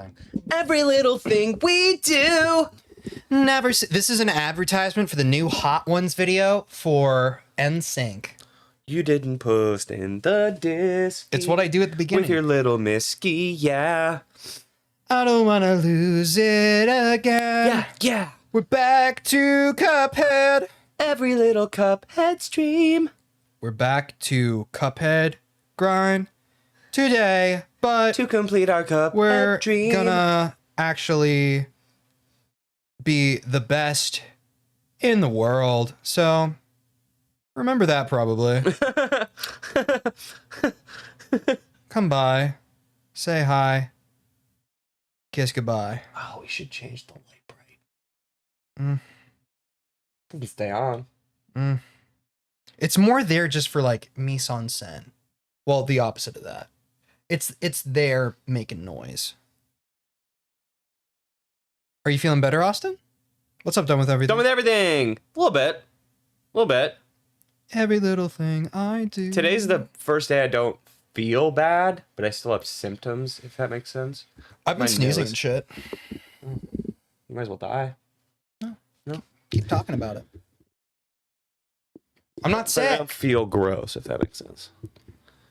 thing. Every little thing we do. This is an advertisement for the new Hot Ones video for NSYNC. You didn't post in the disc. It's what I do at the beginning. With your little misky, yeah. I don't want to lose it again. Yeah, yeah. We're back to Cuphead. Every little Cuphead stream. We're back to Cuphead grind today, but to complete our Cuphead dream. We're gonna actually be the best in the world. So remember that probably. Come by, say hi, kiss goodbye. Oh, we should change the light bright. You can stay on. It's more there just for like mise en scène. Well, the opposite of that. It's there making noise. Are you feeling better, Austin? What's up, done with everything? Done with everything. A little bit. A little bit. Every little thing I do. Today's the first day I don't feel bad, but I still have symptoms, if that makes sense. I've been sneezing and shit. You might as well die. No. Keep talking about it. I'm not sick. I don't feel gross, if that makes sense.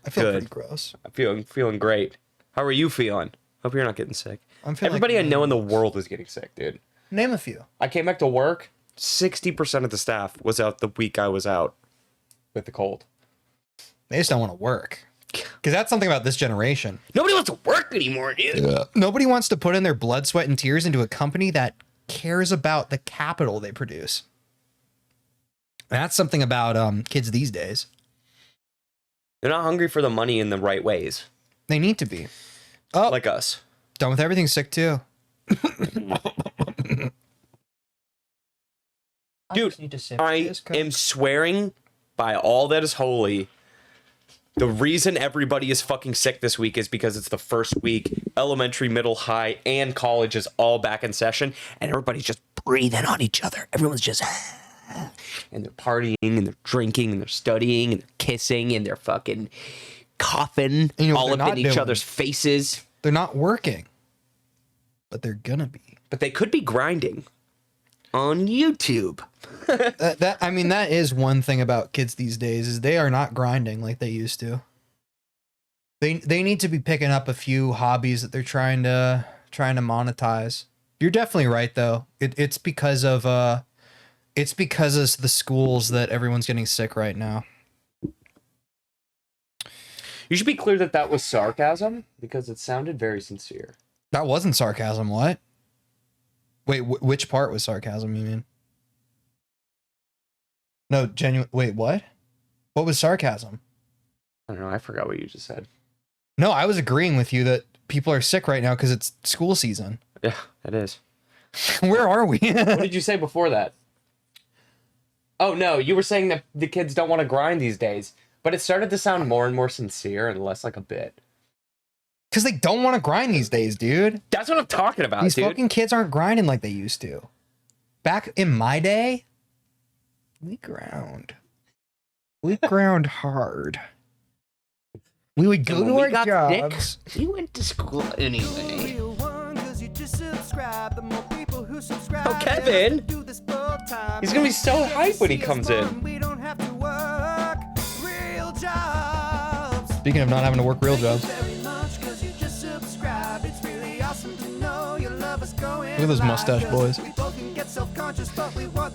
I feel pretty gross. I'm feeling great. How are you feeling? Hope you're not getting sick. I'm feeling Everybody like I know in the world is getting sick, dude. Name a few. I came back to work. 60% of the staff was out the week I was out with the cold. They just don't want to work. Because that's something about this generation. Nobody wants to work anymore, dude. Yeah. Nobody wants to put in their blood, sweat, and tears into a company that cares about the capital they produce. That's something about kids these days. They're not hungry for the money in the right ways. They need to be. Oh, like us. Done with everything sick too. Dude, I am swearing by all that is holy. The reason everybody is fucking sick this week is because it's the first week. Elementary, middle, high, and college is all back in session. And everybody's just breathing on each other. Everyone's just... And they're partying, and they're drinking, and they're studying, and they're kissing, and they're fucking coughing all up in each other's faces. They're not working. But they're gonna be. But they could be grinding on YouTube. I mean, that is one thing about kids these days, is they are not grinding like they used to. They need to be picking up a few hobbies that they're trying to monetize. You're definitely right though. It's because of the schools that everyone's getting sick right now. You should be clear that that was sarcasm because it sounded very sincere. That wasn't sarcasm. What? Wait, which part was sarcasm, you mean? No, genuine. Wait, what? What was sarcasm? I don't know. I forgot what you just said. No, I was agreeing with you that people are sick right now because it's school season. Yeah, it is. Where are we? What did you say before that? Oh, no, you were saying that the kids don't want to grind these days, but it started to sound more and more sincere and less like a bit. Because they don't want to grind these days, dude. That's what I'm talking about, These dude. fucking kids aren't grinding like they used to. Back in my day, we ground. We ground hard. We would go to our jobs. We went to school anyway. Oh, Kevin! He's gonna be so hyped when he comes in. Speaking of not having to work real jobs. Look at those mustache boys.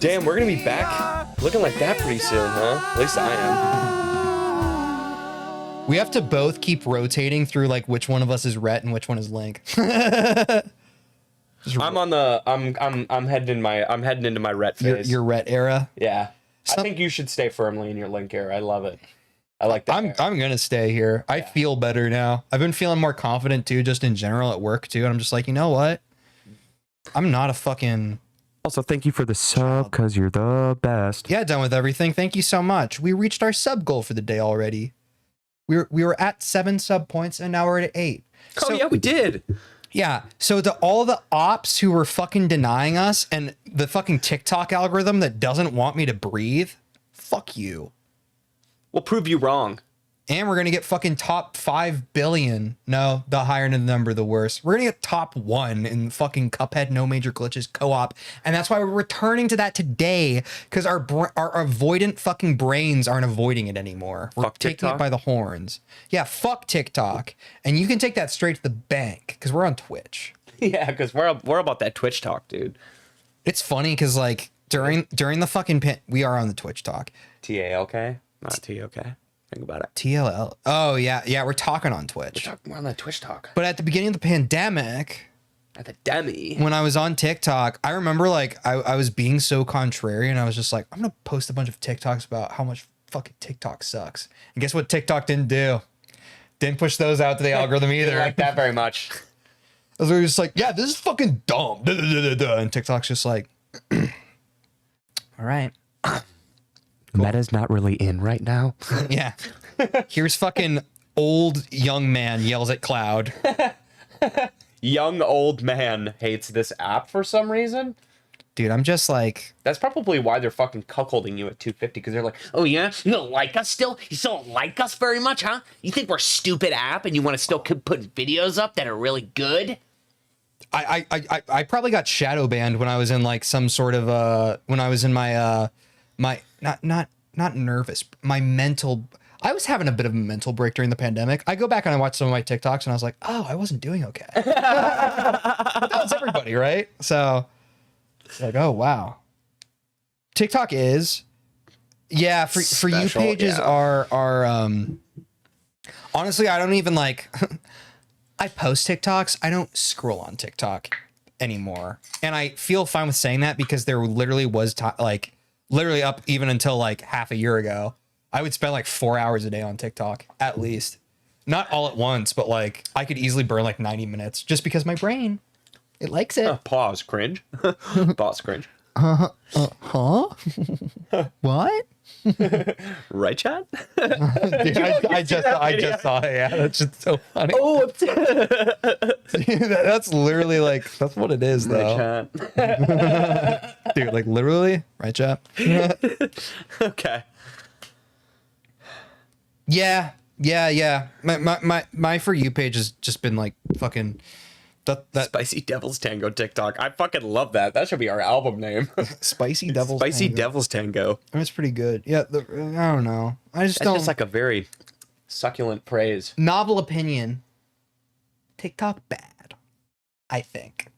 Damn, we're gonna be back looking like that pretty soon, huh? At least I am. We have to both keep rotating through like which one of us is Rhett and which one is Link. I'm heading into my Rhett phase. Your Rhett era? Yeah. I think you should stay firmly in your Link era. I love it. I like that. I'm gonna stay here. I feel better now. I've been feeling more confident too, just in general at work too. And I'm just like, you know what? I'm not a fucking... Also, thank you for the sub, because you're the best. Yeah, done with everything. Thank you so much. We reached our sub goal for the day already. We were at 7 sub points, and now we're at 8. Oh, yeah, we did. Yeah, so to all the ops who were fucking denying us, and the fucking TikTok algorithm that doesn't want me to breathe, fuck you. We'll prove you wrong. And we're going to get fucking top 5 billion. No, the higher the number, the worse. We're going to get top 1 in fucking Cuphead, no major glitches, co-op. And that's why we're returning to that today, because our avoidant fucking brains aren't avoiding it anymore. We're taking it by the horns. Yeah, fuck TikTok. And you can take that straight to the bank, because we're on Twitch. Yeah, because we're about that Twitch talk, dude. It's funny, because like during the fucking we are on the Twitch talk. TALK? Not TOK. Think about it. TLL. Oh, yeah, we're talking on Twitch. We're on the Twitch talk. But at the beginning of the pandemic, at the demi, when I was on TikTok, I remember like I was being so contrarian. I was just like, I'm gonna post a bunch of TikToks about how much fucking TikTok sucks. And guess what TikTok didn't do? Didn't push those out to the algorithm either. Didn't like that very much. I was just like, yeah, this is fucking dumb. And TikTok's just like, all right. Meta's not really in right now. Yeah. Here's fucking old young man yells at cloud. Young old man hates this app for some reason. Dude, I'm just like... That's probably why they're fucking cuckolding you at 250, because they're like, oh yeah? You don't like us still? You still don't like us very much, huh? You think we're a stupid app and you want to still put videos up that are really good? I probably got shadow banned when I was in like some sort of when I was in my my not nervous, my mental. I was having a bit of a mental break during the pandemic. I go back and I watch some of my TikToks and I was like, oh, I wasn't doing okay. That was everybody, right? So it's like, oh wow. TikTok is, yeah, for you pages are honestly, I don't even like I post TikToks. I don't scroll on TikTok anymore. And I feel fine with saying that because there literally was like literally up even until like half a year ago, I would spend like 4 hours a day on TikTok at least. Not all at once, but like I could easily burn like 90 minutes just because my brain, it likes it. Pause, cringe. Pause, cringe. Huh? What? Right, Chad? Dude, I just saw it. Yeah, that's just so funny. Oh, that's literally like that's what it is, though. Right, dude, like literally, right, chat? Okay. Yeah. My For You page has just been like fucking. That Spicy Devil's Tango TikTok. I fucking love that. That should be our album name. Spicy Devil's Devil's Tango. It's pretty good. Yeah, I don't know. That's just like a very succulent praise. Novel opinion. TikTok bad, I think,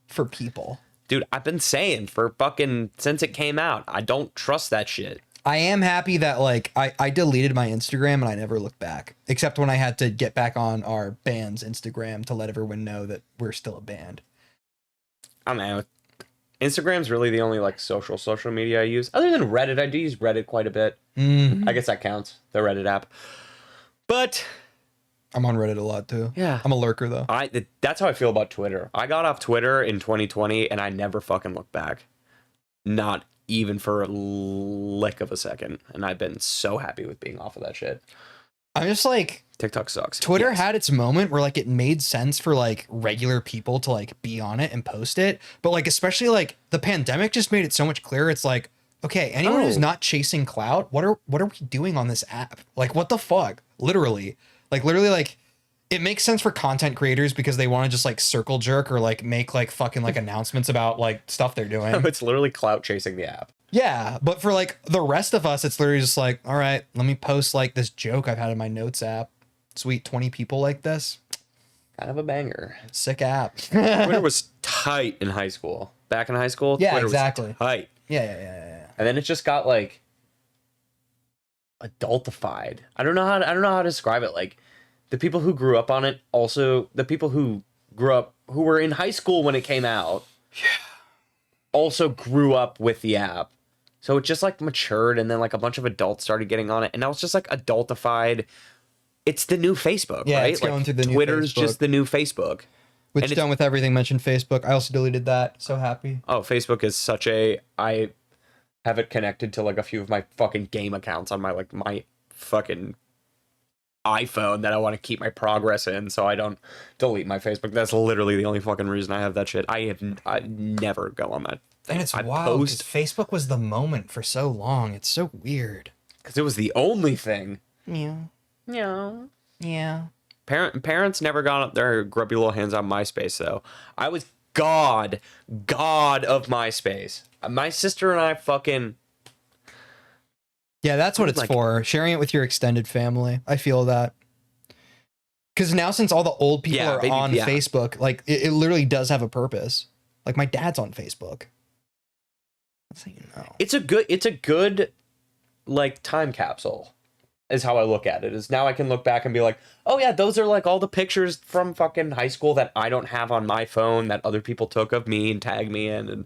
for people. Dude, I've been saying for fucking since it came out, I don't trust that shit. I am happy that like I deleted my Instagram and I never looked back, except when I had to get back on our band's Instagram to let everyone know that we're still a band. I don't know. Instagram's really the only like social media I use. Other than Reddit, I do use Reddit quite a bit. I guess that counts, the Reddit app. But I'm on Reddit a lot too. Yeah. I'm a lurker though. That's how I feel about Twitter. I got off Twitter in 2020 and I never fucking looked back. Not even for a lick of a second. And I've been so happy with being off of that shit. I'm just like, TikTok sucks. Twitter had its moment where like it made sense for like regular people to like be on it and post it. But like, especially like the pandemic just made it so much clearer. It's like, okay, anyone who's not chasing clout, what are we doing on this app? Like, what the fuck? Literally, like it makes sense for content creators because they want to just like circle jerk or like make like fucking like announcements about like stuff they're doing. It's literally clout chasing the app. Yeah, but for like the rest of us, it's literally just like, all right, let me post like this joke I've had in my notes app. Sweet, 20 people like this. Kind of a banger. Sick app. Twitter was tight in high school. Back in high school, yeah, Twitter exactly. was tight. Yeah. And then it just got like adultified. I don't know how to describe it. Like the people who grew up on it, also the people who who were in high school when it came out, also grew up with the app. So it just like matured, and then like a bunch of adults started getting on it, and now it's just like adultified. It's the new Facebook, right? It's going like, through the Twitter's new Facebook. just the new Facebook. Which done with everything mentioned Facebook. I also deleted that. So happy. Oh, Facebook is such a... I have it connected to like a few of my fucking game accounts on my fucking iPhone that I want to keep my progress in, so I don't delete my Facebook. That's literally the only fucking reason I have that shit. I never go on that thing. And it's wild because Facebook was the moment for so long. It's so weird. Because it was the only thing. Yeah. Yeah. Yeah. Parents never got up their grubby little hands on MySpace though. I was god of MySpace. My sister and I fucking Yeah, that's what it's like, for. Sharing it with your extended family. I feel that. Because now, since all the old people are on Facebook, like it literally does have a purpose. Like my dad's on Facebook. That's how you know. It's a good like time capsule. Is how I look at it. Is now I can look back and be like, oh yeah, those are like all the pictures from fucking high school that I don't have on my phone that other people took of me and tagged me in. And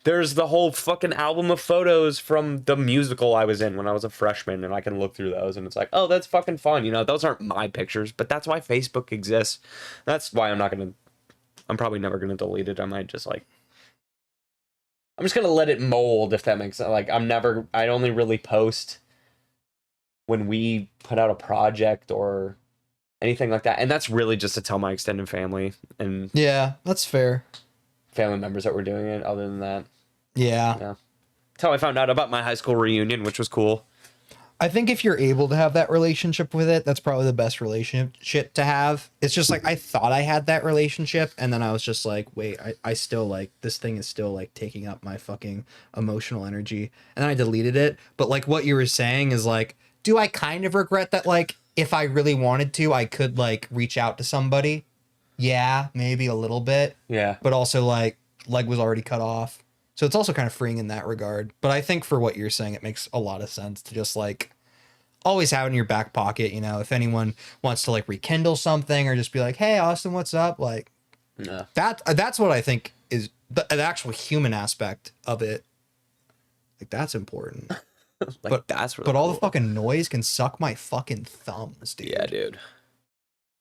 there's the whole fucking album of photos from the musical I was in when I was a freshman, and I can look through those and it's like, oh, that's fucking fun. You know, those aren't my pictures, but that's why Facebook exists. That's why I'm probably never gonna delete it. I'm just gonna let it mold, if that makes sense. Like I only really post when we put out a project or anything like that. And that's really just to tell my extended family and yeah, that's fair. Family members that we're doing it. Other than that, yeah. That's how I found out about my high school reunion, which was cool. I think if you're able to have that relationship with it, that's probably the best relationship to have. It's just like, I thought I had that relationship, and then I was just like, wait, I still like, this thing is still like taking up my fucking emotional energy. And then I deleted it. But like what you were saying is like, do I kind of regret that? Like, if I really wanted to, I could like reach out to somebody. Yeah, maybe a little bit. Yeah. But also like leg was already cut off. So it's also kind of freeing in that regard. But I think for what you're saying, it makes a lot of sense to just like always have it in your back pocket. You know, if anyone wants to like rekindle something or just be like, hey, Austin, what's up? Like that's what I think is the actual human aspect of it. Like that's important. Like, but that's really but all cool. the fucking noise can suck my fucking thumbs, dude. Yeah, dude.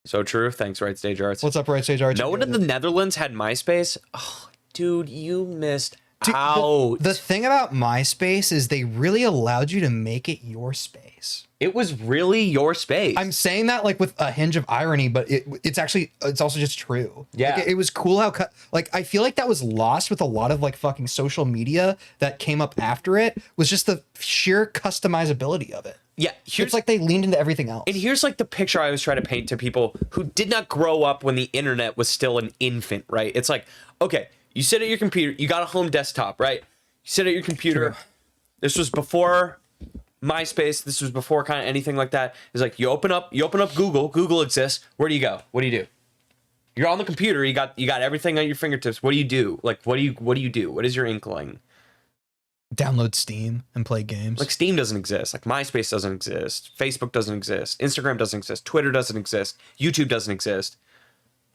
So true. Thanks, Right Stage Arts. What's up, Right Stage Arts? No one in the Netherlands had MySpace. Oh, dude, you missed out. The thing about MySpace is they really allowed you to make it your space. It was really your space. I'm saying that like with a hinge of irony, but it's also just true. Yeah. Like, it was cool how like I feel like that was lost with a lot of like fucking social media that came up after it, was just the sheer customizability of it. Yeah, it's like they leaned into everything else. And here's like the picture I always try to paint to people who did not grow up when the internet was still an infant, right? It's like, okay, you sit at your computer, you got a home desktop, right? You sit at your computer. Sure. This was before MySpace. This was before kind of anything like that. It's like you open up Google. Google exists. Where do you go? What do you do? You're on the computer. You got everything at your fingertips. What do you do? Like what do you do? What is your inkling? Download Steam and play games. Like Steam doesn't exist. Like MySpace doesn't exist. Facebook doesn't exist. Instagram doesn't exist. Twitter doesn't exist. YouTube doesn't exist.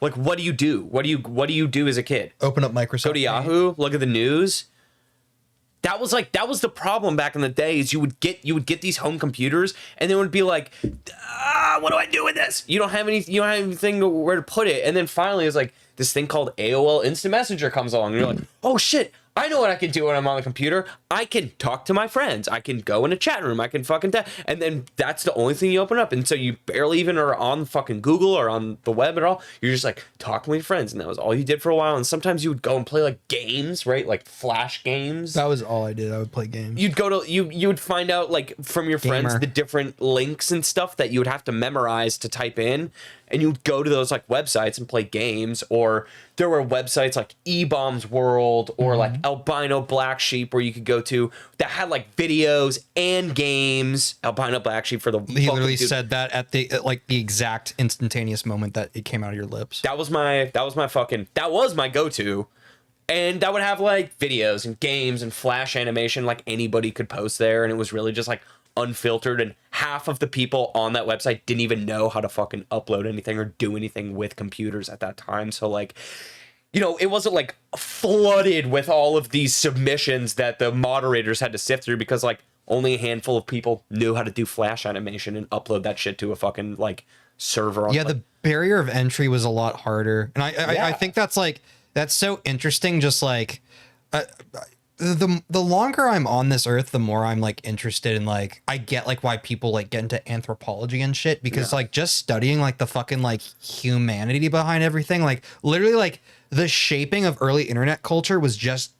Like what do you do? What do you do as a kid? Open up Microsoft. Go to Yahoo. Look at the news. That was the problem back in the day. Is you would get these home computers and they would be like, what do I do with this? You don't have anything where to put it. And then finally, it's like this thing called AOL Instant Messenger comes along, and you're like, oh shit. I know what I can do when I'm on the computer. I can talk to my friends. I can go in a chat room. I can fucking and then that's the only thing you open up. And so you barely even are on fucking Google or on the web at all. You're just like talking with your friends, and that was all you did for a while. And sometimes you would go and play like games, right? Like flash games. That was all I did. I would play games. You'd go to you would find out like from your friends the different links and stuff that you would have to memorize to type in. And you'd go to those like websites and play games, or there were websites like E-Bombs World or like Albino Black Sheep where you could go to that had like videos and games. Albino Black Sheep for the he literally said that at the exact instantaneous moment that it came out of your lips. That was my go-to. And that would have like videos and games and flash animation like anybody could post there, and it was really just like unfiltered, and half of the people on that website didn't even know how to fucking upload anything or do anything with computers at that time. So like, you know, it wasn't like flooded with all of these submissions that the moderators had to sift through, because like only a handful of people knew how to do flash animation and upload that shit to a fucking like server. Yeah, the barrier of entry was a lot harder, and I think that's so interesting. Just like the longer I'm on this earth, the more I'm like interested in like, I get like why people like get into anthropology and shit, because like just studying like the fucking like humanity behind everything, like literally like the shaping of early internet culture was just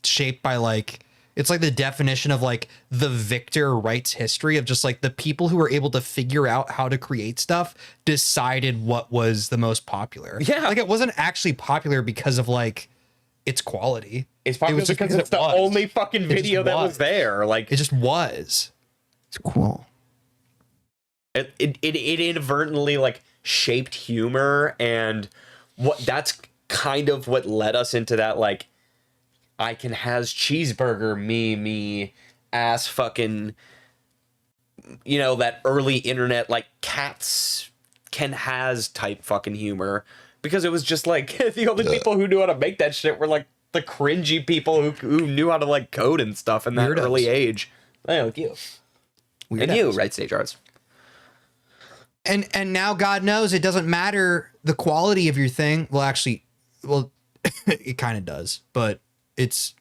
shaped by like It's like the definition of like the victor writes history of just like the people who were able to figure out how to create stuff decided what was the most popular. Yeah. Like it wasn't actually popular because of like its quality. It's popular because it's the only fucking video that was there. Like it just was. It's cool. It inadvertently like shaped humor, and that's kind of what led us into that like I can has cheeseburger me ass fucking, you know, that early internet like cats can has type fucking humor, because it was just like the only people who knew how to make that shit were like the cringy people who knew how to like code and stuff in that early age. Like you. And you, Right Stage Arts. And now God knows it doesn't matter the quality of your thing. Well, actually, it kind of does, but it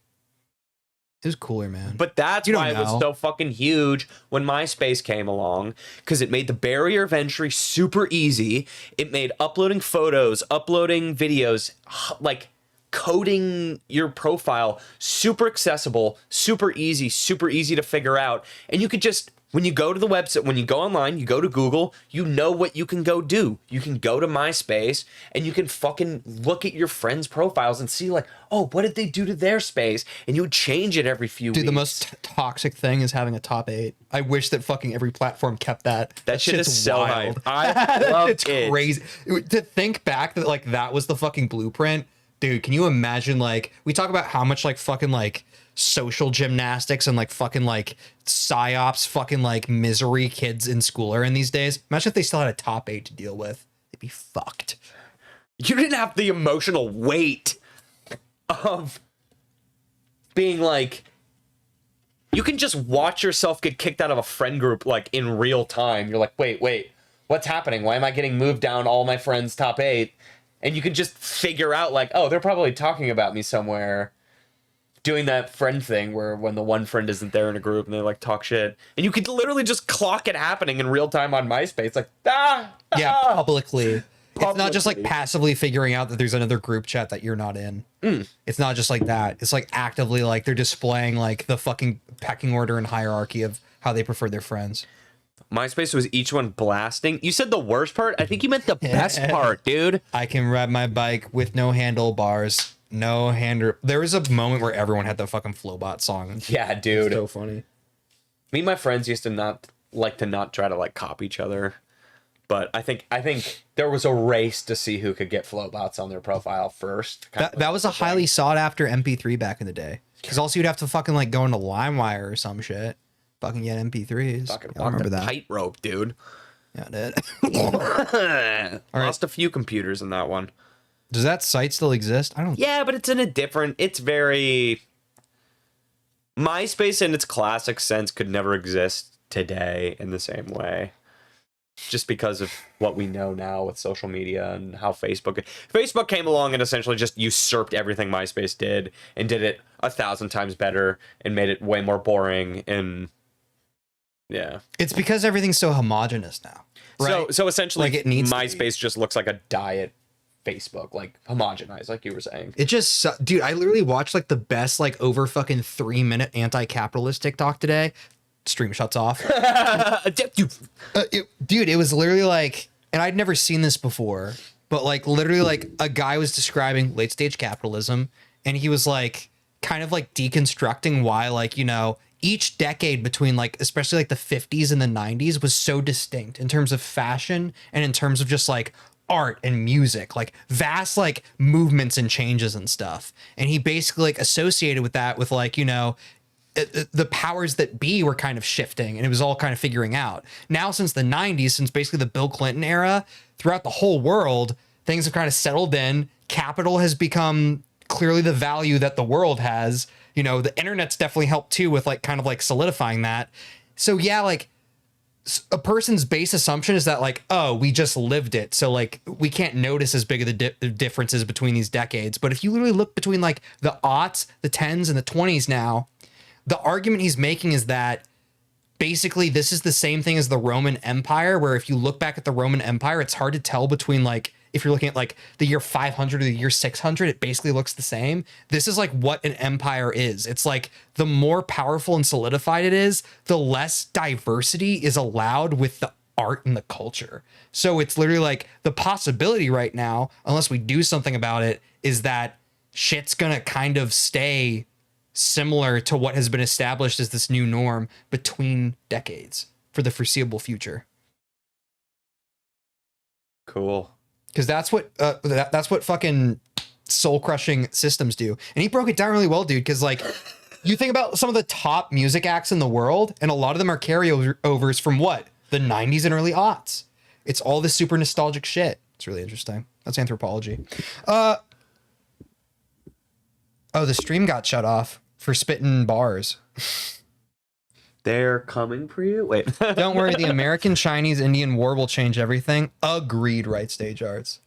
was cooler, man. But that's why it was so fucking huge when MySpace came along, because it made the barrier of entry super easy. It made uploading photos, uploading videos, like coding your profile super accessible, super easy to figure out. And you could just, when you go to the website, when you go online, you go to Google, you know what you can go do. You can go to MySpace and you can fucking look at your friends' profiles and see like, oh, what did they do to their space? And you would change it every few weeks. Dude, the most toxic thing is having a top 8. I wish that fucking every platform kept that. That shit is so hype. I love it. It's crazy. To think back that like that was the fucking blueprint. Dude, can you imagine, like, we talk about how much like fucking like social gymnastics and like fucking like psyops fucking like misery kids in school are in these days. Imagine if they still had a top 8 to deal with. They'd be fucked. You didn't have the emotional weight of being like, you can just watch yourself get kicked out of a friend group like in real time. You're like, wait, what's happening? Why am I getting moved down all my friends' top 8? And you can just figure out like, oh, they're probably talking about me somewhere. Doing that friend thing where when the one friend isn't there in a group and they like talk shit. And you could literally just clock it happening in real time on MySpace. Like, yeah, publicly. It's not just like passively figuring out that there's another group chat that you're not in. It's not just like that. It's like actively like they're displaying like the fucking pecking order and hierarchy of how they prefer their friends. MySpace was each one blasting. You said the worst part? I think you meant the best part, dude. I can ride my bike with no handlebars. No hander. There was a moment where everyone had the fucking Flowbot song. Yeah, dude. It's so funny. Me and my friends used to not try to like copy each other. But I think there was a race to see who could get Flowbots on their profile first. That was a highly sought after MP3 back in the day. Because also you'd have to fucking like go into LimeWire or some shit. Fucking get MP3s. Fucking I remember that. Tightrope, dude. Yeah, I did. Lost a few computers in that one. Does that site still exist? I don't. Yeah, but it's in a different. It's very. MySpace in its classic sense could never exist today in the same way. Just because of what we know now with social media and how Facebook came along and essentially just usurped everything MySpace did and did it 1,000 times better and made it way more boring. And yeah, it's because everything's so homogenous now. Right? So essentially, like it needs MySpace just looks like a diet Facebook, like homogenized, like you were saying. It just, dude, I literally watched like the best like over fucking 3-minute anti-capitalist TikTok today. Stream shuts off. Dude, it was literally like, and I'd never seen this before, but like literally like a guy was describing late stage capitalism, and he was like kind of like deconstructing why, like, you know, each decade between like especially like the 50s and the 90s was so distinct in terms of fashion and in terms of just like art and music, like vast like movements and changes and stuff. And he basically like associated with that with like, you know, the powers that be were kind of shifting, and it was all kind of figuring out. Now, since the 90s, since basically the Bill Clinton era, throughout the whole world, things have kind of settled in. Capital has become clearly the value that the world has. You know, the internet's definitely helped too with like kind of like solidifying that. So yeah, like a person's base assumption is that like, oh, we just lived it, so like we can't notice as big of the differences between these decades. But if you literally look between like the aughts, the 10s, and the 20s now, the argument he's making is that basically this is the same thing as the Roman Empire, where if you look back at the Roman Empire, it's hard to tell between like if you're looking at like the year 500 or the year 600, it basically looks the same. This is like what an empire is. It's like the more powerful and solidified it is, the less diversity is allowed with the art and the culture. So it's literally like the possibility right now, unless we do something about it, is that shit's gonna kind of stay similar to what has been established as this new norm between decades for the foreseeable future. Cool. Because that's what fucking soul crushing systems do. And he broke it down really well, dude. Because like you think about some of the top music acts in the world, and a lot of them are carryovers from what? The 90s and early aughts. It's all this super nostalgic shit. It's really interesting. That's anthropology. Oh, the stream got shut off for spitting bars. They're coming for you? Wait. Don't worry, the American Chinese Indian war will change everything. Agreed, right, Stage Arts.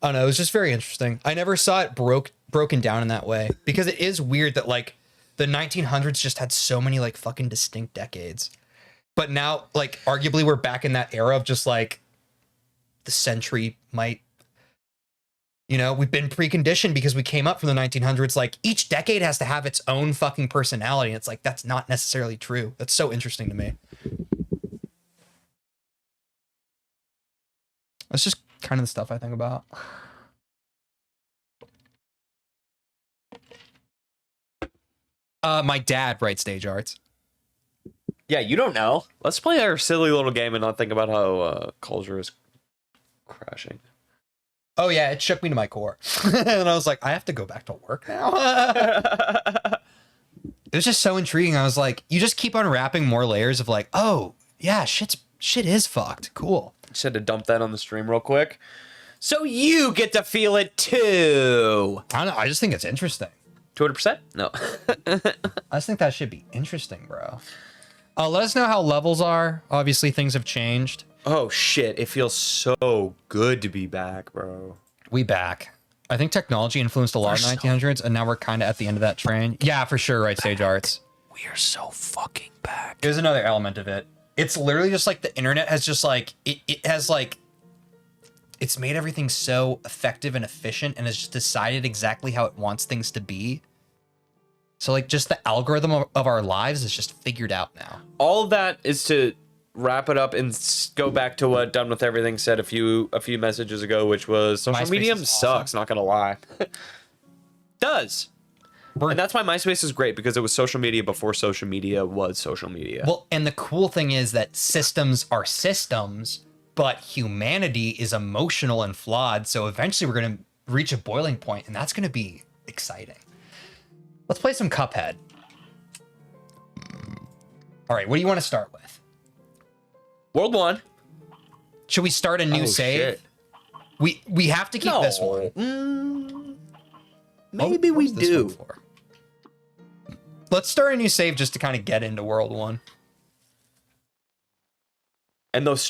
Oh no, it was just very interesting. I never saw it broken down in that way. Because it is weird that like the 1900s just had so many like fucking distinct decades. But now, like, arguably we're back in that era of just like the century might, you know, we've been preconditioned because we came up from the 1900s. Like each decade has to have its own fucking personality. And it's like, that's not necessarily true. That's so interesting to me. That's just kind of the stuff I think about. My dad writes Stage Arts. Yeah, you don't know. Let's play our silly little game and not think about how culture is crashing. Oh yeah, it shook me to my core. And I was like, I have to go back to work now. It was just so intriguing. I was like, you just keep unwrapping more layers of like, oh yeah, shit is fucked. Cool. Just had to dump that on the stream real quick. So you get to feel it too. I don't know. I just think it's interesting. 200%? No. I just think that should be interesting, bro. Let us know how levels are. Obviously, things have changed. Oh, shit. It feels so good to be back, bro. We back. I think technology influenced a lot of 1900s, and now we're kind of at the end of that train. Yeah, for sure, right, Stage Arts. We are so fucking back. Here's another element of it. It's literally just like the internet has just like, it has like, it's made everything so effective and efficient and has just decided exactly how it wants things to be. So like just the algorithm of our lives is just figured out now. All of that is to wrap it up and go back to what Done With Everything said a few messages ago, which was social media sucks, not gonna lie. Does. And that's why MySpace is great, because it was social media before social media was social media. Well, and the cool thing is that systems are systems, but humanity is emotional and flawed. So eventually we're going to reach a boiling point, and that's going to be exciting. Let's play some Cuphead. All right, what do you want to start with? World 1. Should we start a new save? Shit. We have to keep this one. Maybe we do. Let's start a new save just to kind of get into World 1. And those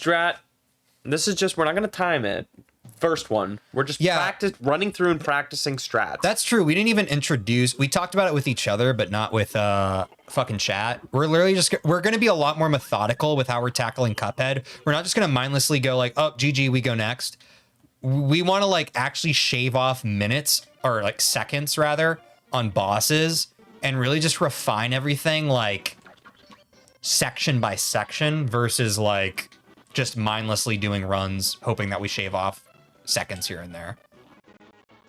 this is just, we're not going to time it. First one. We're just running through and practicing strats. That's true. We didn't even introduce, we talked about it with each other, but not with fucking chat. We're literally just, we're going to be a lot more methodical with how we're tackling Cuphead. We're not just going to mindlessly go like, oh, GG, we go next. We want to like actually shave off minutes, or like seconds rather, on bosses, and really just refine everything like section by section versus like just mindlessly doing runs hoping that we shave off seconds here and there.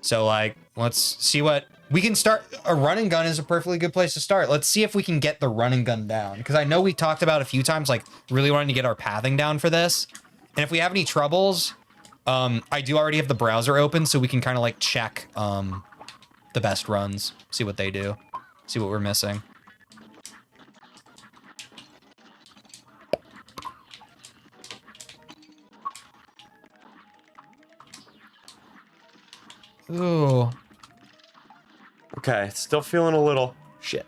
So like, let's see what we can start. A run and gun is a perfectly good place to start. Let's see if we can get the run and gun down, because I know we talked about a few times like really wanting to get our pathing down for this. And if we have any troubles, I do already have the browser open, so we can kind of like check the best runs, see what they do, see what we're missing. Ooh. Okay, still feeling a little shit.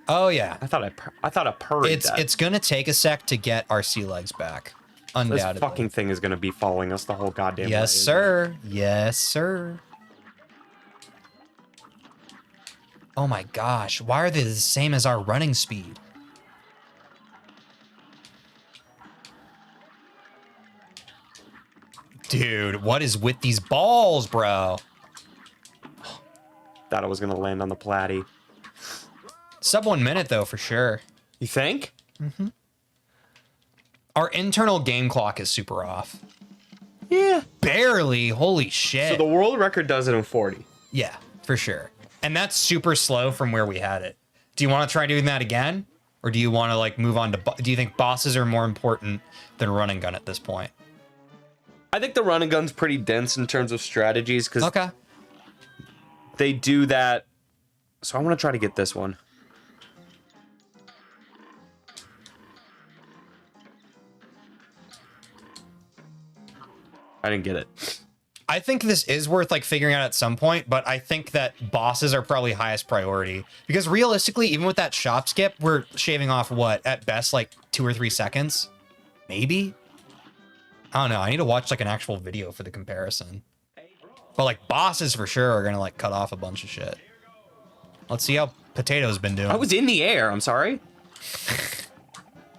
Oh yeah. I thought I purred. It's gonna take a sec to get our sea legs back. Undoubtedly. This fucking thing is gonna be following us the whole goddamn way. Yes, sir. Yes, sir. Oh my gosh, why are they the same as our running speed? Dude, Dude, what is with these balls, bro? Thought I was gonna land on the platy. Sub 1 minute though, for sure. You think? Mm-hmm. Our internal game clock is super off. Yeah. Barely. Holy shit. So the world record does it in 40. Yeah, for sure. And that's super slow from where we had it. Do you want to try doing that again? Or do you want to like move on to, do you think bosses are more important than run and gun at this point? I think the run and gun's pretty dense in terms of strategies because okay. They do that. So I want to try to get this one. I didn't get it. I think this is worth like figuring out at some point, but I think that bosses are probably highest priority because realistically, even with that shop skip, we're shaving off what at best like 2 or 3 seconds, maybe. I don't know. I need to watch like an actual video for the comparison. But like bosses for sure are gonna like cut off a bunch of shit. Let's see how Potato's been doing. I was in the air. I'm sorry.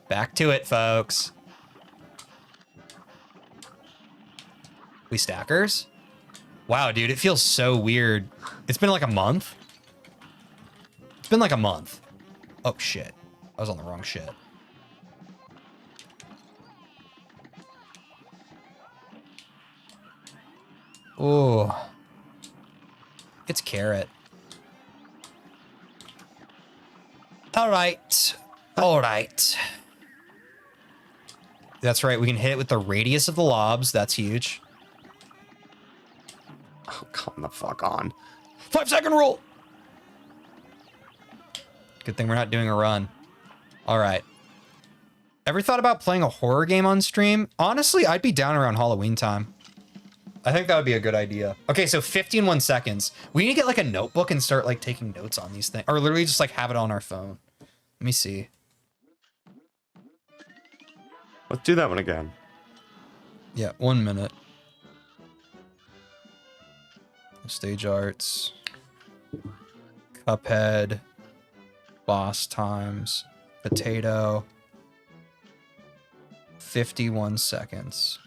Back to it, folks. We stackers? Wow, dude, it feels so weird. It's been like a month. It's been like a month. Oh, shit. I was on the wrong shit. Oh. It's carrot. All right. All right. That's right. We can hit it with the radius of the lobs. That's huge. Oh, come the fuck on. 5-second rule. Good thing we're not doing a run. All right. Ever thought about playing a horror game on stream? Honestly, I'd be down around Halloween time. I think that would be a good idea. Okay, so 15 seconds. We need to get like a notebook and start like taking notes on these things. Or literally just like have it on our phone. Let me see. Let's do that one again. Yeah, 1 minute. Stage arts. Cuphead. Boss times. Potato. 51 seconds.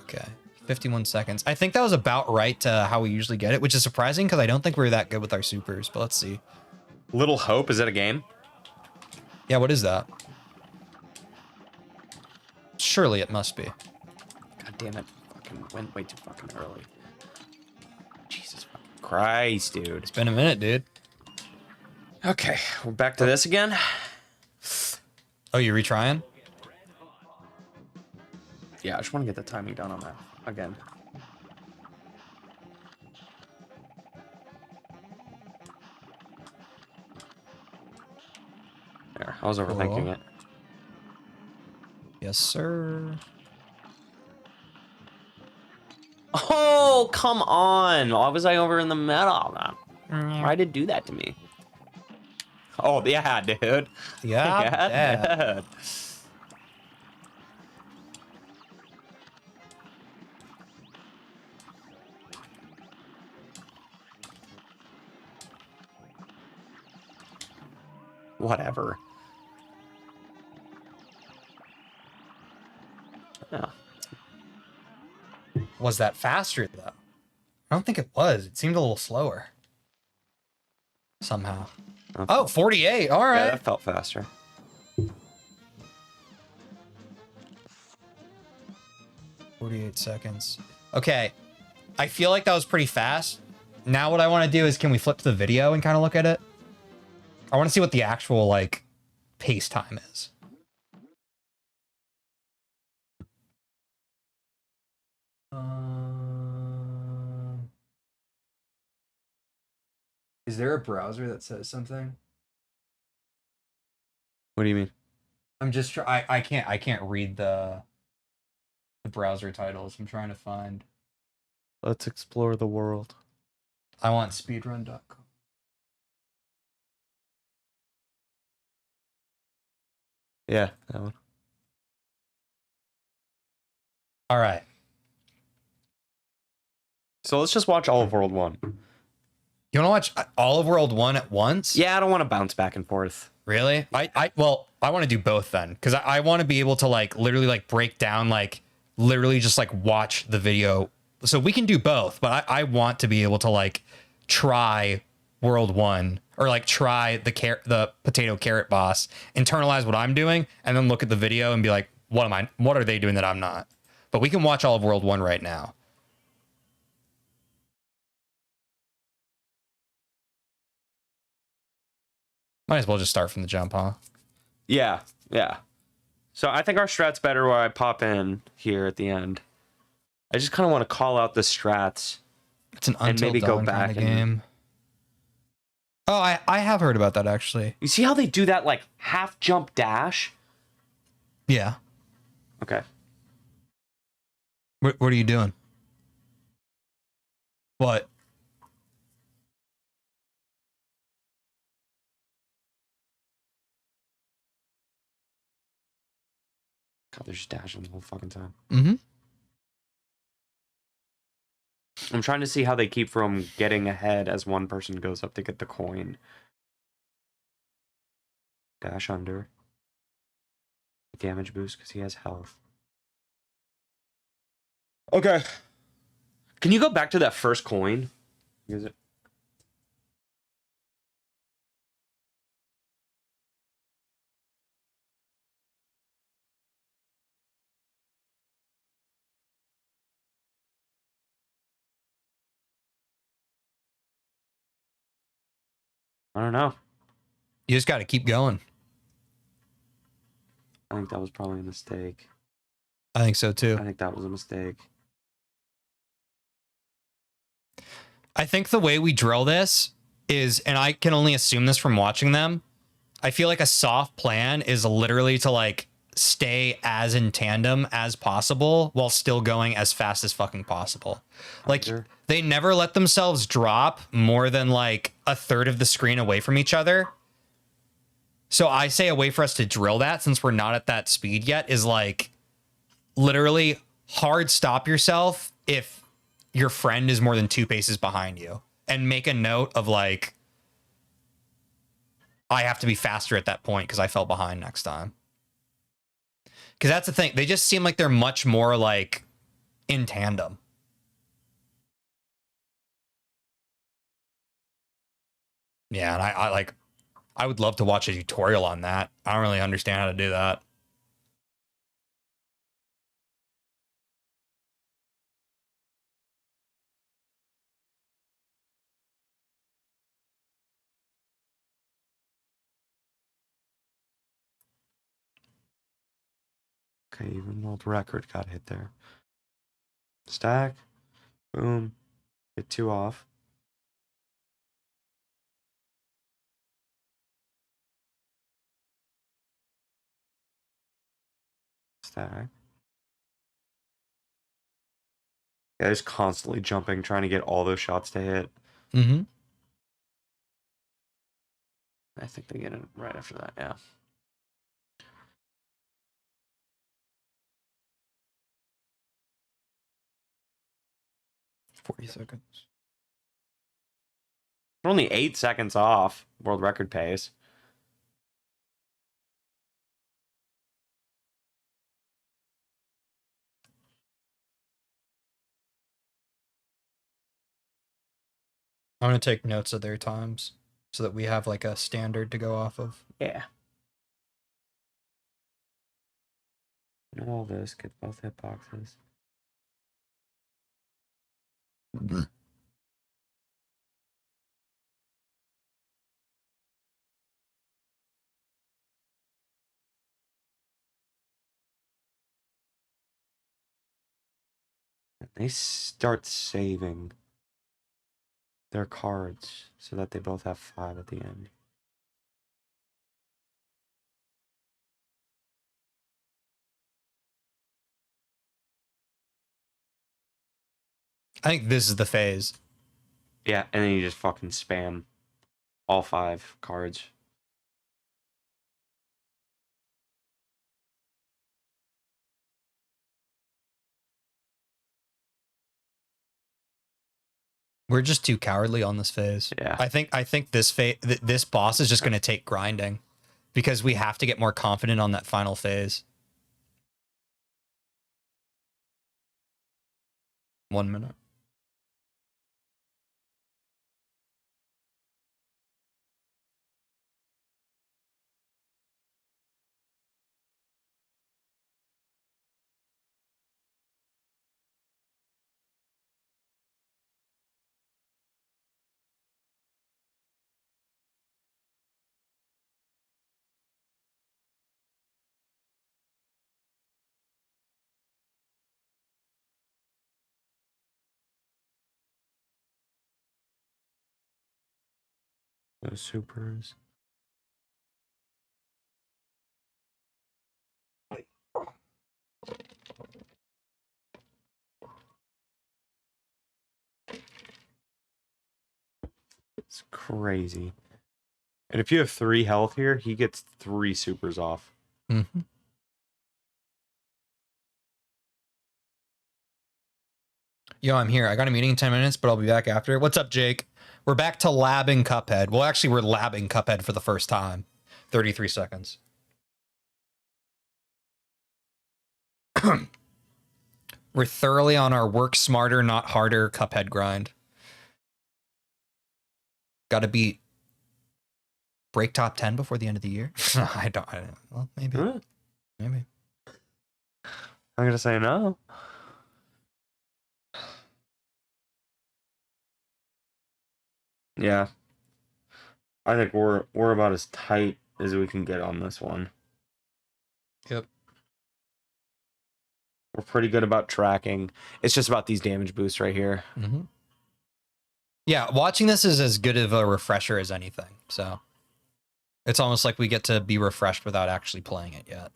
Okay, 51 seconds. I think that was about right to how we usually get it, which is surprising because I don't think we were that good with our supers, but let's see. Little Hope, is that a game? Yeah, what is that? Surely it must be. God damn it. Fucking went way too fucking early. Jesus fucking Christ, dude. It's been a minute, dude. Okay, we're back to this again. Oh, you retrying? Yeah, I just want to get the timing down on that again. There, I was overthinking it. Yes, sir. Oh, come on. Why was I over in the middle? Why did it do that to me? Oh, yeah, dude. Yeah, dude. Whatever. Yeah. Was that faster, though? I don't think it was. It seemed a little slower. Somehow. Okay. Oh, 48. All right. Yeah, that felt faster. 48 seconds. Okay. I feel like that was pretty fast. Now what I want to do is, can we flip to the video and kind of look at it? I want to see what the actual, like, pace time is. Is there a browser that says something? What do you mean? I'm just I can't read the browser titles. I'm trying to find. Let's explore the world. I want speedrun.com. Yeah, that one. All right. So let's just watch all of World 1. You want to watch all of World 1 at once? Yeah, I don't want to bounce back and forth. Really? Well, I want to do both then, because I want to be able to like literally like break down like literally just like watch the video. So we can do both, but I want to be able to like try World 1 or like try the potato carrot boss, internalize what I'm doing, and then look at the video and be like, what are they doing that I'm not? But we can watch all of World 1 right now. Might as well just start from the jump, huh? Yeah, yeah. So I think our strat's better where I pop in here at the end. I just kind of want to call out the strats. It's an Until maybe Dawn go back kind of game. Oh, I have heard about that actually. You see how they do that like half jump dash? Yeah. Okay. What are you doing? What? God, they're just dashing the whole fucking time. Mm-hmm. I'm trying to see how they keep from getting ahead as one person goes up to get the coin. Dash under. Damage boost because he has health. Okay. Can you go back to that first coin? Is it? I don't know. You just got to keep going. I think that was probably a mistake. I think so too. I think that was a mistake. I think the way we drill this is, and I can only assume this from watching them, I feel like a soft plan is literally to like stay as in tandem as possible while still going as fast as fucking possible. Like they never let themselves drop more than like a third of the screen away from each other. So I say a way for us to drill that, since we're not at that speed yet, is like literally hard stop yourself if your friend is more than 2 paces behind you, and make a note of like, I have to be faster at that point because I fell behind next time. Because that's the thing. They just seem like they're much more like in tandem. Yeah, and I would love to watch a tutorial on that. I don't really understand how to do that. Okay, even world record got hit there. Stack. Boom. Get 2 off. Stack. Yeah, just constantly jumping, trying to get all those shots to hit. Mm-hmm. I think they get it right after that, yeah. $40 seconds. We're only 8 seconds off world record pace. I'm going to take notes of their times so that we have like a standard to go off of. Yeah. Know all this, get both hitboxes. They start saving their cards so that they both have 5 at the end. I think this is the phase. Yeah, and then you just fucking spam all 5 cards. We're just too cowardly on this phase. Yeah. I think this this boss is just going to take grinding because we have to get more confident on that final phase. 1 minute. Those supers. It's crazy. And if you have 3 health here, he gets 3 supers off. Mm-hmm. Yo, I'm here. I got a meeting in 10 minutes, but I'll be back after. What's up, Jake? We're back to labbing Cuphead. Well, actually, we're labbing Cuphead for the first time. 33 seconds. We're thoroughly on our work smarter, not harder Cuphead grind. Got to beat break top 10 before the end of the year. I don't. Well, maybe. Huh? Maybe. I'm gonna say no. Yeah. I think we're about as tight as we can get on this one. Yep. We're pretty good about tracking. It's just about these damage boosts right here. Mm-hmm. Yeah, watching this is as good of a refresher as anything. So it's almost like we get to be refreshed without actually playing it yet.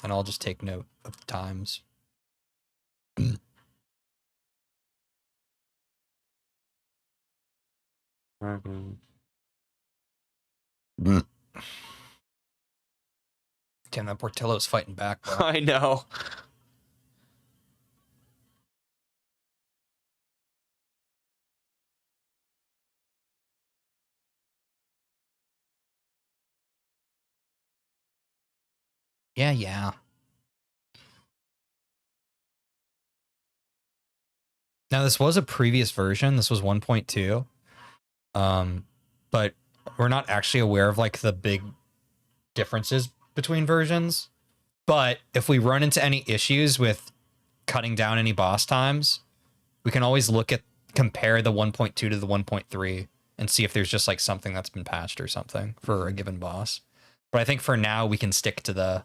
And I'll just take note of the times. Damn, that Portillo's fighting back, bro. I know. Yeah. Now, this was a previous version. This was 1.2. But we're not actually aware of like the big differences between versions. But if we run into any issues with cutting down any boss times, we can always compare the 1.2 to the 1.3 and see if there's just like something that's been patched or something for a given boss. But I think for now we can stick to the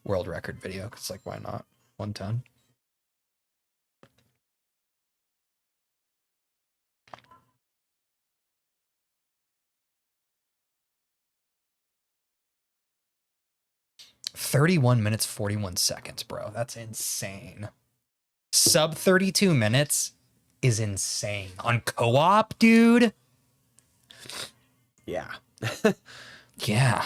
world record video because like why not 110. "31 minutes 41 seconds, bro. That's insane. Sub 32 minutes is insane on co-op, dude. Yeah. Yeah.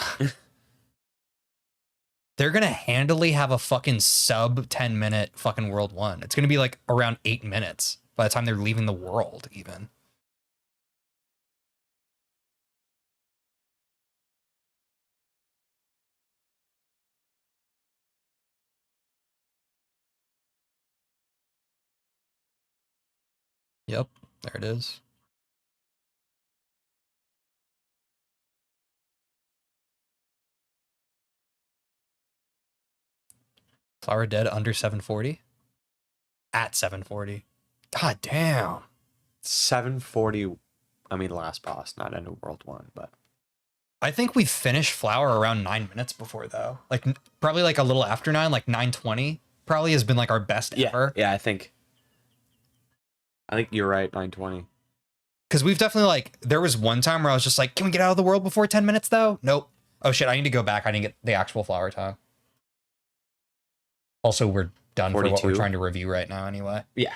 They're gonna handily have a fucking sub 10-minute fucking World 1. It's gonna be like around 8 minutes by the time they're leaving the world, even. Yep, there it is. Flower dead under 740? At 740. God damn. 740. I mean, last boss, not into World 1, but I think we finished Flower around 9 minutes before, though. Like, probably like a little after 9, like 9:20 probably has been like our best ever. Yeah, I think you're right, 9:20. Because we've definitely like, there was one time where I was just like, can we get out of the world before 10 minutes though? Nope. Oh shit, I need to go back. I didn't get the actual Flower time. Also, we're done 42. for what we're trying to review right now anyway. Yeah.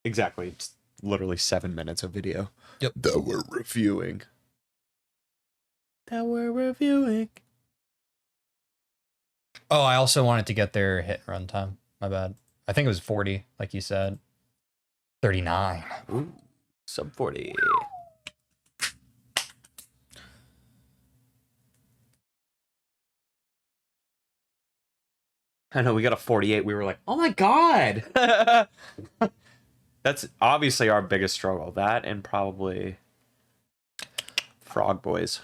Exactly. It's literally 7 minutes of video. Yep. That we're reviewing. Oh, I also wanted to get their hit run time. My bad. I think it was 40, like you said. 39. Ooh, sub 40. I know we got a 48. We were like, oh my god. That's obviously our biggest struggle. That and probably Frog Boys.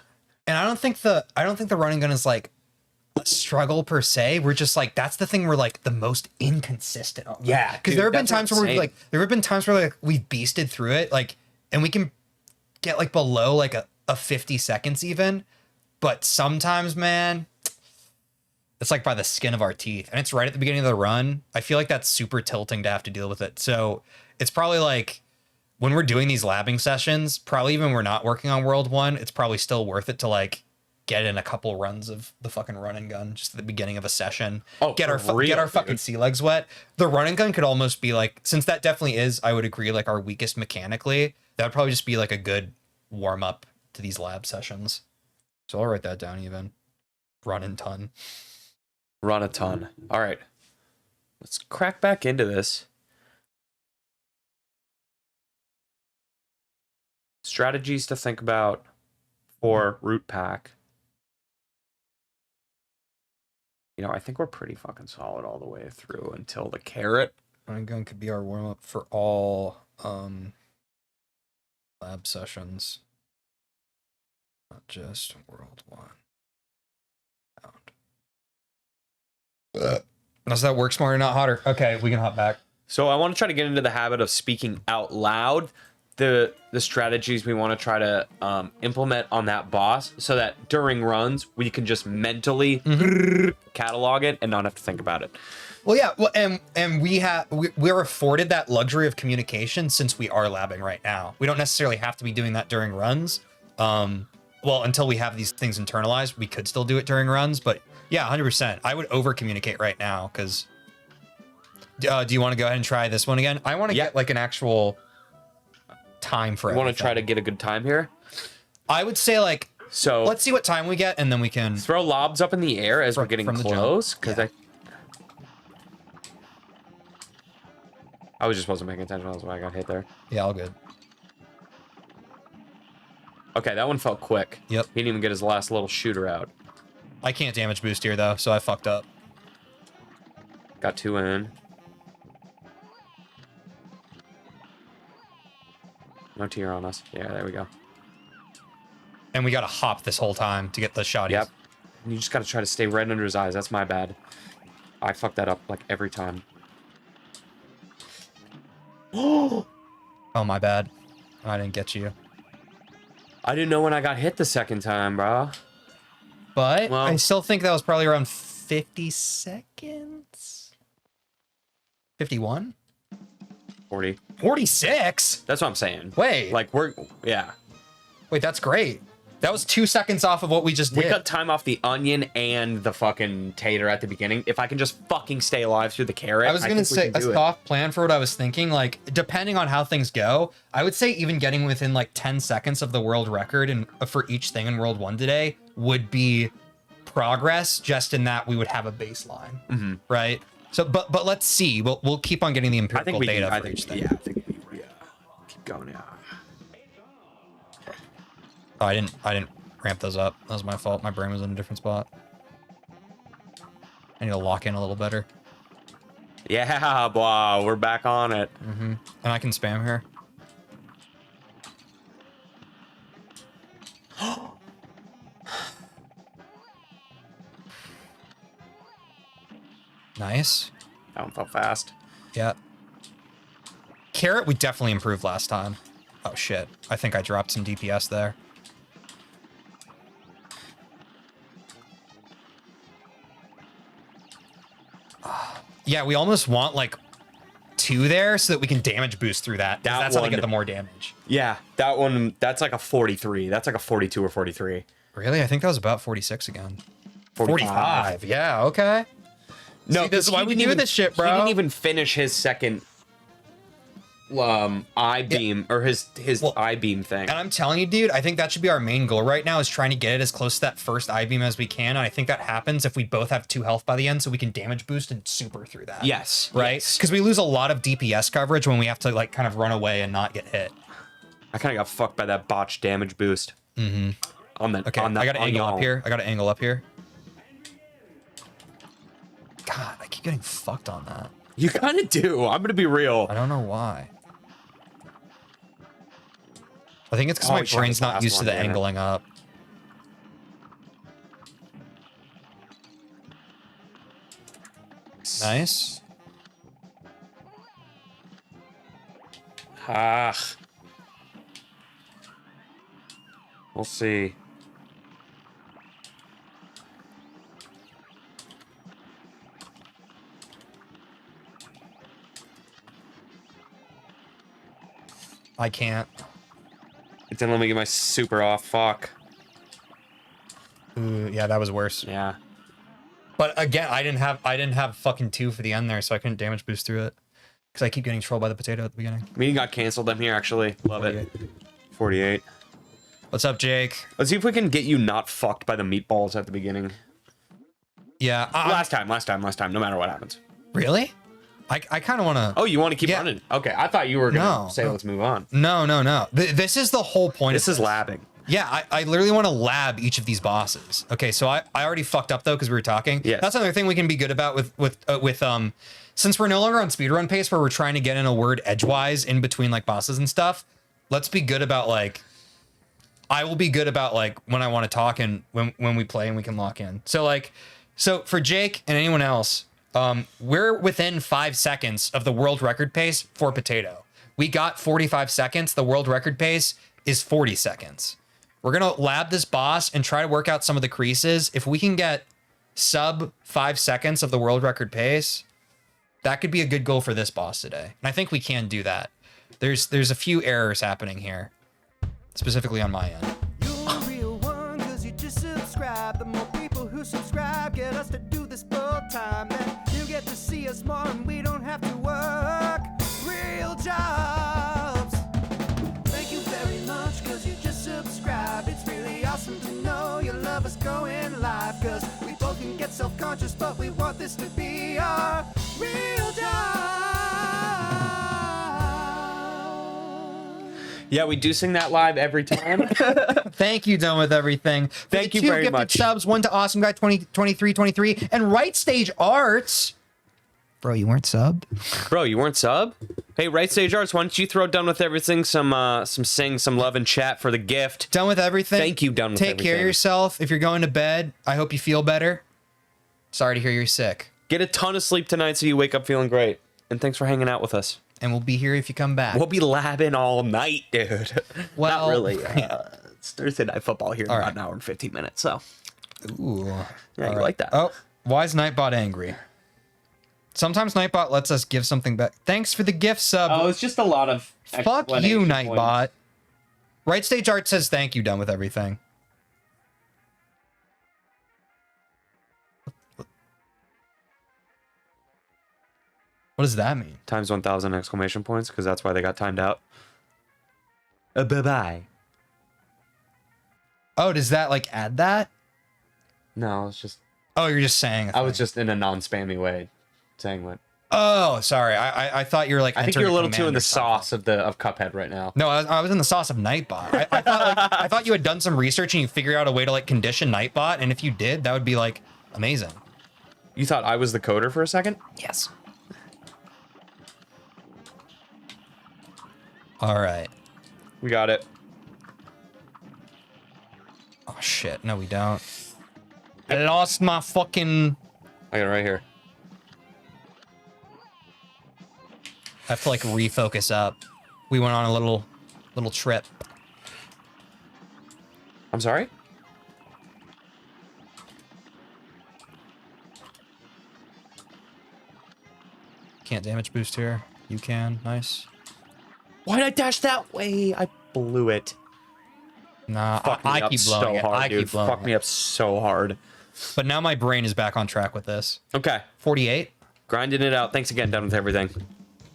And I don't think the running gun is like a struggle per se. We're just like, that's the thing we're like the most inconsistent on. Yeah, because there have been times where we've beasted through it, like, and we can get like below like a 50 seconds even, but sometimes, man, it's like by the skin of our teeth, and it's right at the beginning of the run. I feel like that's super tilting to have to deal with it. So it's probably like when we're doing these labbing sessions, probably even when we're not working on World 1, it's probably still worth it to like get in a couple runs of the fucking run and gun just at the beginning of a session. Oh, get our fucking sea legs wet. The run and gun could almost be like, since that definitely is, I would agree, like our weakest mechanically, that would probably just be like a good warm up to these lab sessions. So I'll write that down even. Run a ton. Run a ton. All right. Let's crack back into this. Strategies to think about for root pack. You know, I think we're pretty fucking solid all the way through until the carrot. Run and gun could be our warm up for all lab sessions. Not just World 1. Does that work smarter, not hotter? Okay, we can hop back. So I want to try to get into the habit of speaking out loud the strategies we want to try to implement on that boss, so that during runs we can just mentally catalog it and not have to think about it. Well, yeah, well, and we're afforded that luxury of communication since we are labbing right now. We don't necessarily have to be doing that during runs. Well, until we have these things internalized, we could still do it during runs, but yeah, 100%. I would over communicate right now because. Do you want to go ahead and try this one again? I want to get like an actual time for it. You want to try to get a good time here? I would say like, so let's see what time we get, and then we can throw lobs up in the air as we're getting close. Because I just wasn't paying attention. That's why I got hit there. Yeah, all good. Okay, that one felt quick. Yep. He didn't even get his last little shooter out. I can't damage boost here though, so I fucked up. Got 2 in. No tier on us. Yeah, there we go. And we got to hop this whole time to get the shotties. Yep. And you just got to try to stay right under his eyes. That's my bad. I fuck that up like every time. Oh, my bad. I didn't get you. I didn't know when I got hit the second time, bro. But well, I still think that was probably around 50 seconds. 51? 40. 46? That's what I'm saying. Wait. Like, yeah. Wait, that's great. That was 2 seconds off of what we just did. We cut time off the onion and the fucking tater at the beginning. If I can just fucking stay alive through the carrot, I was going to say a soft plan for what I was thinking. Like, depending on how things go, I would say even getting within like 10 seconds of the world record and for each thing in World 1 today would be progress, just in that we would have a baseline, right? So, but let's see. We'll keep on getting the empirical data for each thing. Yeah, I think we keep going. Yeah. Oh, I didn't ramp those up. That was my fault. My brain was in a different spot. I need to lock in a little better. Yeah, blah. We're back on it. And I can spam here. Nice. That one felt fast. Yeah. Carrot, we definitely improved last time. Oh, shit. I think I dropped some DPS there. Yeah, we almost want, like, 2 there so that we can damage boost through that. That's how they get the more damage. Yeah, that one, that's like a 43. That's like a 42 or 43. Really? I think that was about 46 again. 45. Yeah, okay. No, see, this is why we do this shit, bro. He didn't even finish his second I-beam, or his I-beam thing. And I'm telling you, dude, I think that should be our main goal right now, is trying to get it as close to that first I-beam as we can. And I think that happens if we both have 2 health by the end, so we can damage boost and super through that. Yes. Right? Because we lose a lot of DPS coverage when we have to, like, kind of run away and not get hit. I kind of got fucked by that botched damage boost. On that, okay, I got to angle up here. I got to angle up here. God, God, I keep getting fucked on that. You kind of do. I'm gonna be real. I don't know why. I think it's because Oh, my he shot brain's his not last used to one, the damn it. angling up. Nice. Ah. We'll see. I can't. It didn't let me get my super off. Fuck. Ooh, yeah, that was worse. Yeah. But again, I didn't have fucking 2 for the end there, so I couldn't damage boost through it. Because I keep getting trolled by the potato at the beginning. Meeting got canceled. I'm here, actually. Love 48. it. 48. What's up, Jake? Let's see if we can get you not fucked by the meatballs at the beginning. Yeah. Last time, no matter what happens. Really? I kind of want to... Oh, you want to keep Yeah. running? Okay, I thought you were going to say No. let's move on. No. This is the whole point This of is labbing. Yeah, I literally want to lab each of these bosses. Okay, so I already fucked up though because we were talking. Yes. That's another thing we can be good about with since we're no longer on speedrun pace where we're trying to get in a word edgewise in between like bosses and stuff. Let's be good about like I will be good about like when I want to talk and when we play and we can lock in. So for Jake and anyone else, we're within 5 seconds of the world record pace for potato. We got 45 seconds. The world record pace is 40 seconds. We're going to lab this boss and try to work out some of the creases. If we can get sub 5 seconds of the world record pace, that could be a good goal for this boss today. And I think we can do that. There's a few errors happening here, specifically on my end. You're a real one, 'cause you just subscribe. The more people who subscribe get us to do this full time. Then you get to see us more and we don't have to work real jobs. Thank you very much, 'cause you just subscribed. It's really awesome to know you love us going live. 'Cause we both can get self-conscious, but we want this to be our real job. Yeah, we do sing that live every time. Thank you, Done With Everything. Thank you Two very gifted much. subs, one to Awesome Guy 2323, and Right Stage Arts. Bro, you weren't subbed? Bro, you weren't sub? Hey, Right Stage Arts, why don't you throw Done With Everything some sing, some love and chat for the gift. Done With Everything. Thank you, Done With Take care of Everything. yourself. If you're going to bed, I hope you feel better. Sorry to hear you're sick. Get a ton of sleep tonight so you wake up feeling great. And thanks for hanging out with us. And we'll be here if you come back. We'll be labbing all night, dude. Well, Not really. It's Thursday Night Football here in All about right. an hour and 15 minutes, so. Ooh. Yeah, All you right. like that. Oh, why is Nightbot angry? Sometimes Nightbot lets us give something back. Thanks for the gift sub. Oh, it's just a lot of Fuck you, Nightbot. Right Stage Art says thank you, Done With Everything. What does that mean? Times 1,000 exclamation points, because that's why they got timed out. Bye-bye. Oh, does that like add that? No, it's just... Oh, you're just saying. I was just in a non-spammy way saying what... Oh, sorry. I thought you were like. I think entering you're a little too command in the or something. sauce of Cuphead right now. No, I was in the sauce of Nightbot. I thought you had done some research and you figured out a way to like condition Nightbot, and if you did, that would be like amazing. You thought I was the coder for a second? Yes. All right. We got it. Oh shit! No, we don't. I lost my fucking. I got it right here. I have to like refocus up. We went on a little trip. I'm sorry? Can't damage boost here. You can. Nice. Why'd I dash that way? I blew it. Nah, Fuck me I up keep blowing so it. hard, I dude. keep blowing Fuck it. me up so hard. But now my brain is back on track with this. Okay. 48. Grinding it out. Thanks again, Done With Everything.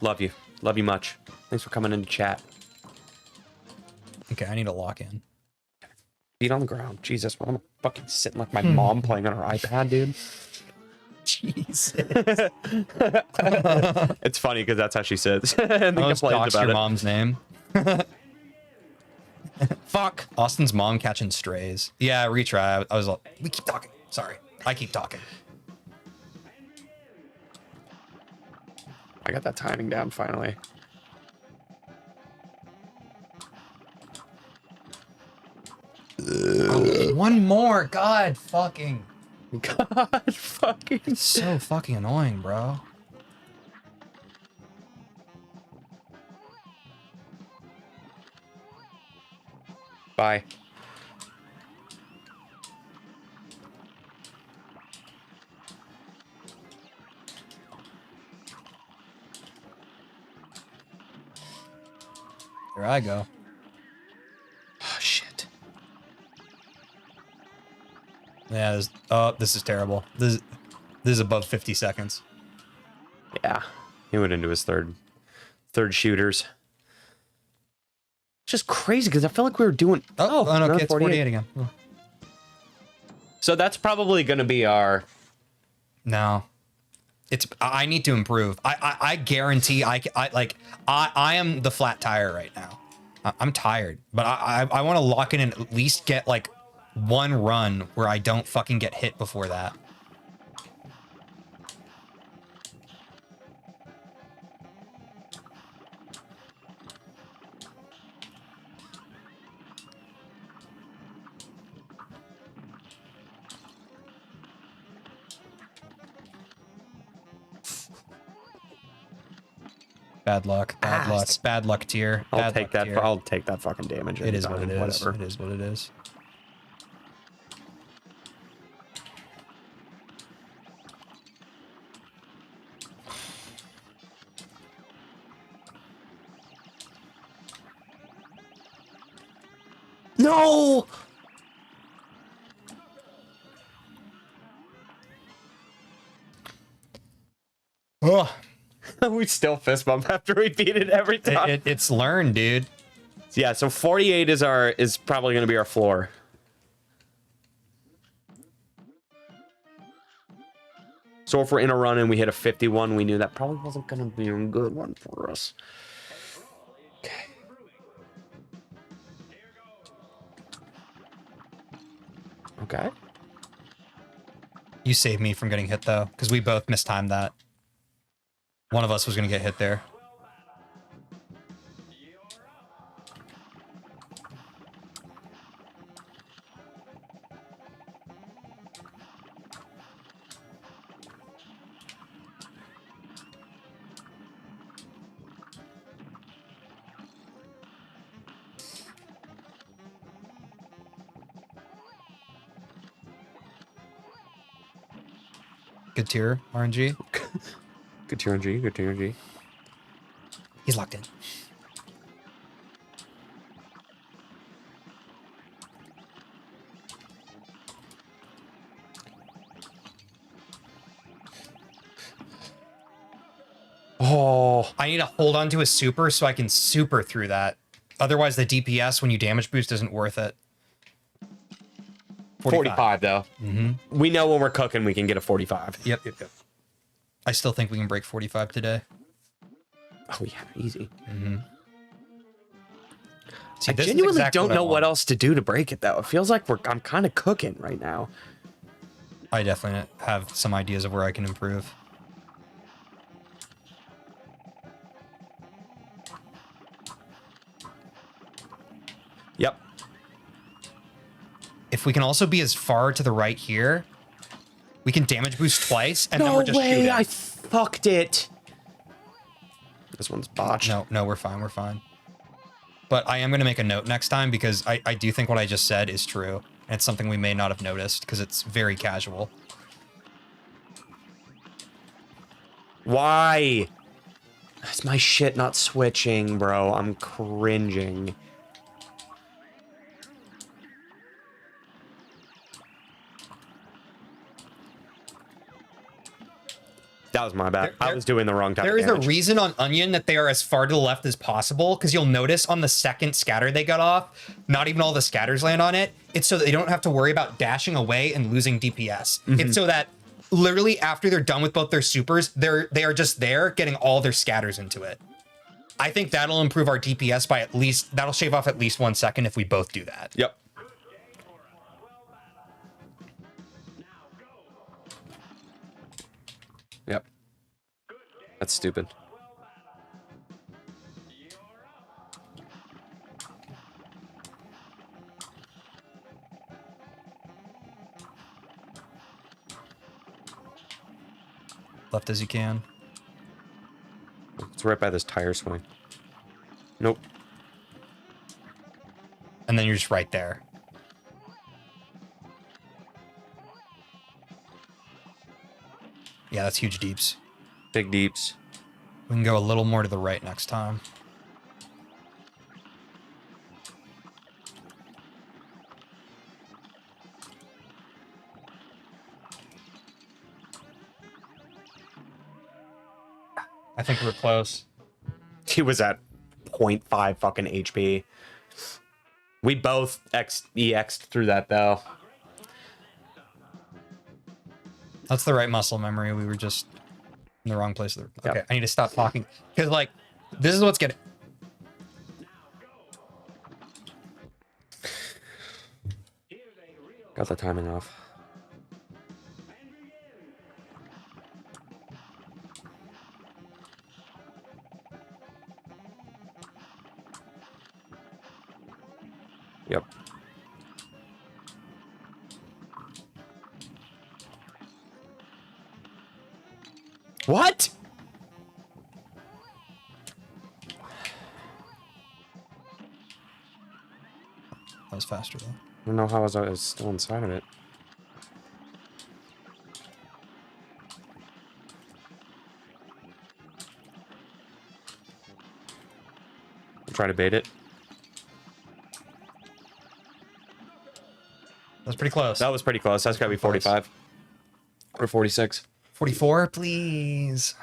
Love you. Love you much. Thanks for coming into chat. Okay, I need to lock in. Feet on the ground. Jesus, what am I fucking sitting like my mom playing on her iPad, dude? Jesus. It's funny because that's how she sits. And I they was complains doxed about your it. mom's name. Fuck. Austin's mom catching strays. Yeah, retry. I was like, we keep talking. Sorry. I keep talking. I got that timing down finally. Oh, one more. God fucking. God fucking. It's so fucking annoying, bro. Bye. There I go. Oh, shit. Yeah, this is terrible. This is above 50 seconds. Yeah. He went into his third shooters. Just crazy because I feel like we were doing. Oh no, another okay, it's 48 again. Oh. So that's probably going to be our. No. I need to improve. I guarantee I am the flat tire right now. I'm tired, but I want to lock in and at least get like one run where I don't fucking get hit before that. Bad luck. Bad luck tier. I'll take that. I'll take that fucking damage. It is what it is. Whatever. It is what it is. No. Oh, We still fist bump after we beat it every time. it's learned, dude. Yeah, so 48 is probably going to be our floor. So if we're in a run and we hit a 51, we knew that probably wasn't going to be a good one for us. Okay. Okay. You saved me from getting hit though, because we both mistimed that. One of us was going to get hit there. Good tier, RNG. Good TRNG, good TRNG. He's locked in. Oh, I need to hold on to a super so I can super through that. Otherwise, the DPS when you damage boost isn't worth it. 45 though. Mm-hmm. We know when we're cooking, we can get a 45. Yep. I still think we can break 45 today. Oh yeah, easy. Mm-hmm. See, I genuinely don't know what else to do to break it though. It feels like I'm kind of cooking right now. I definitely have some ideas of where I can improve. Yep. If we can also be as far to the right here, we can damage boost twice, and then we're just shooting. I fucked it. This one's botched. No, we're fine. We're fine. But I am going to make a note next time because I do think what I just said is true. And it's something we may not have noticed because it's very casual. Why? That's my shit not switching, bro. I'm cringing. That was my bad. I was doing the wrong type of damage. There is a reason on Onion that they are as far to the left as possible, because you'll notice on the second scatter they got off, not even all the scatters land on it. It's so that they don't have to worry about dashing away and losing DPS. Mm-hmm. It's so that literally after they're done with both their supers, they are just there getting all their scatters into it. I think that'll improve our DPS by at least, that'll shave off at least 1 second if we both do that. Yep. Yep. That's stupid. left as you can. It's right by this tire swing. Nope. And then you're just right there. Yeah, that's huge deeps. Big deeps. We can go a little more to the right next time. I think we're close. He was at 0.5 fucking HP. We both EX'd through that though. That's the right muscle memory. We were just in the wrong place. Okay, Yep. I need to stop talking. Because, like, this is what's getting... Got the timing off. Yep. What? That was faster, though. I don't know how I was still inside of it. Try to bait it. That was pretty close. That was pretty close. That's gotta be 45 or 46. 44, please.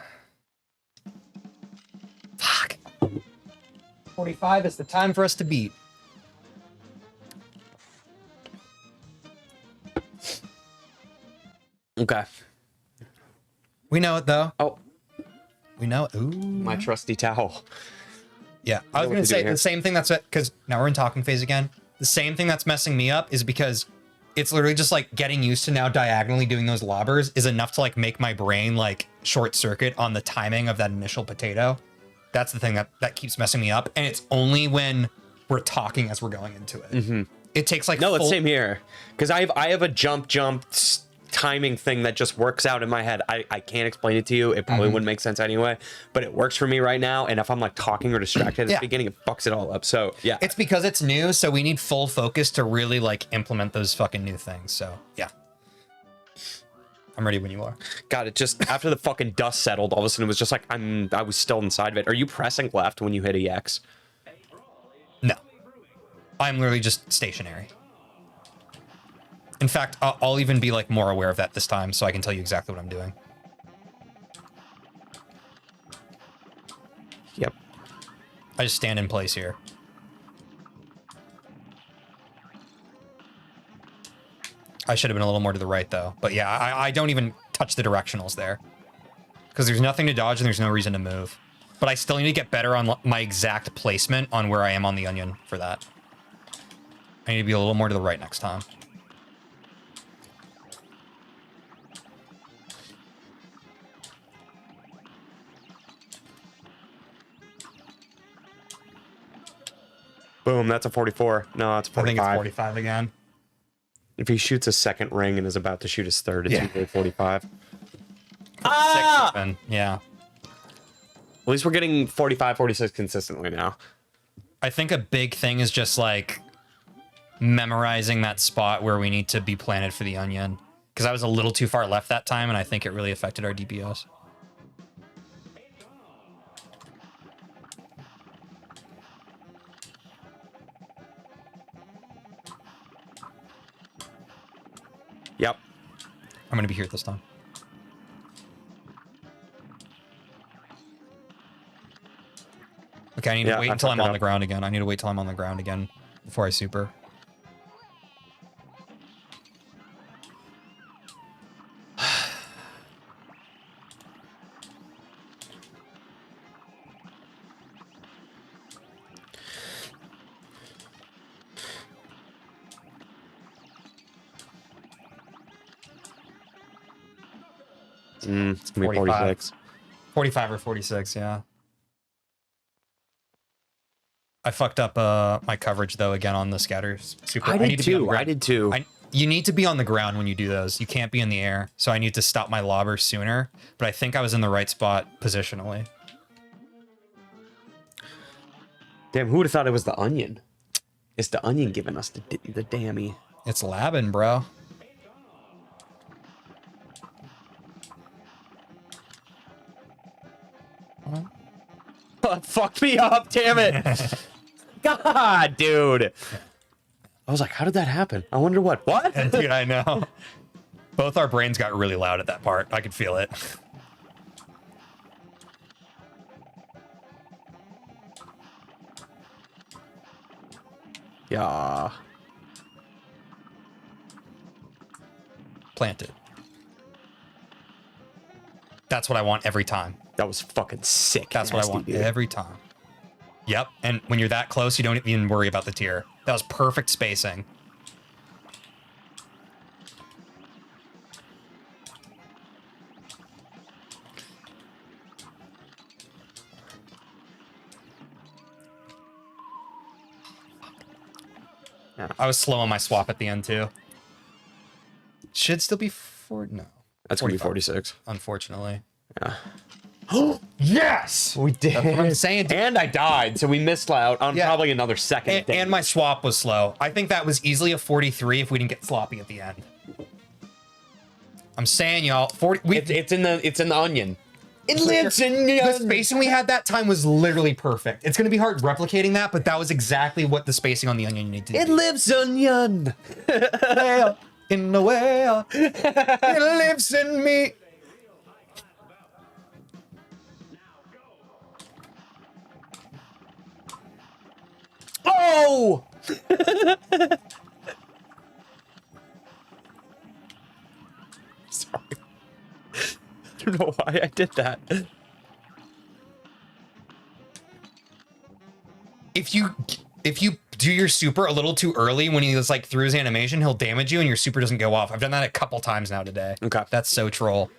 Fuck. 45 is the time for us to beat. Okay. We know it, though. Oh, We know it. Ooh. my trusty towel. Yeah, I was what going to to do say here. the same thing that's... Because now we're in talking phase again. The same thing that's messing me up is because it's literally just, like, getting used to now diagonally doing those lobbers is enough to, like, make my brain, like, short circuit on the timing of that initial potato. That's the thing that keeps messing me up. And it's only when we're talking as we're going into it. Mm-hmm. It takes, like, No, it's full- same here. Because I have a jump timing thing that just works out in my head. I can't explain it to you. It probably wouldn't make sense anyway, but it works for me right now. And if I'm like talking or distracted at the Yeah. beginning, it fucks it all up. So yeah, It's because it's new, so we need full focus to really, like, implement those fucking new things. So, yeah. I'm ready when you are. God, it just after the fucking dust settled, all of a sudden it was just like I was still inside of it. Are you pressing left when you hit EX? No. I'm literally just stationary. In fact, I'll even be, like, more aware of that this time, so I can tell you exactly what I'm doing. Yep. I just stand in place here. I should have been a little more to the right, though. But yeah, I don't even touch the directionals there. Because there's nothing to dodge and there's no reason to move. But I still need to get better on my exact placement on where I am on the onion for that. I need to be a little more to the right next time. Boom, that's a 44. No, that's a 45. I think it's 45 again. If he shoots a second ring and is about to shoot his third, it's Yeah. usually 45. Ah! Yeah. At least we're getting 45, 46 consistently now. I think a big thing is just, like, memorizing that spot where we need to be planted for the onion. Because I was a little too far left that time, and I think it really affected our DPS. Yep. I'm going to be here this time. Okay, I need to Yeah, wait I until I'm fucked it on the up. ground again. I need to wait till I'm on the ground again before I super. It's gonna be 45. 46. 45 or 46, yeah. I fucked up my coverage, though, again on the scatter super. I need did to be on the too. I ground. did too. You need to be on the ground when you do those. You can't be in the air. So I need to stop my lobber sooner. But I think I was in the right spot positionally. Damn, who would have thought it was the onion? It's the onion giving us the dammy. It's labbing, bro. Fuck me up, damn it. God, dude. I was like, how did that happen? I wonder what. What? Dude, I know. Both our brains got really loud at that part. I could feel it. Yeah. Planted. That's what I want every time. That was fucking sick. That's what I want dude. every time. Yep. And when you're that close, you don't even worry about the tier. That was perfect spacing. Yeah. I was slow on my swap at the end too. Should still be no. That's gonna be 46. Unfortunately. Yeah. Yes! We did. That's what I'm saying. And I died, so we missed out on probably another second. And my swap was slow. I think that was easily a 43 if we didn't get sloppy at the end. I'm saying, y'all, 40. It's in the onion. It lives in the spacing we had that time was literally perfect. It's gonna be hard replicating that, but that was exactly what the spacing on the onion needed to be. It lives onion. In the well, it lives in me. Oh! Sorry. I don't know why I did that. If you do your super a little too early when he was like through his animation, he'll damage you and your super doesn't go off. I've done that a couple times now today. Okay. That's so troll.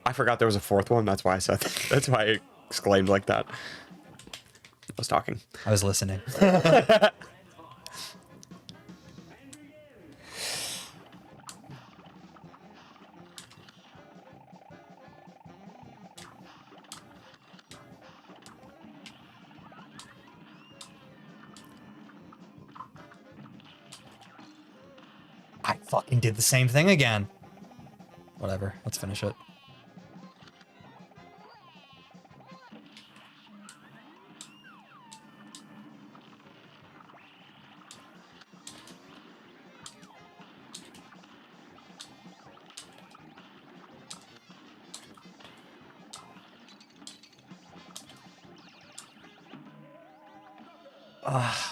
I forgot there was a fourth one. That's why I said that. That's why I exclaimed like that. I was talking. I was listening. I fucking did the same thing again. Whatever, let's finish it.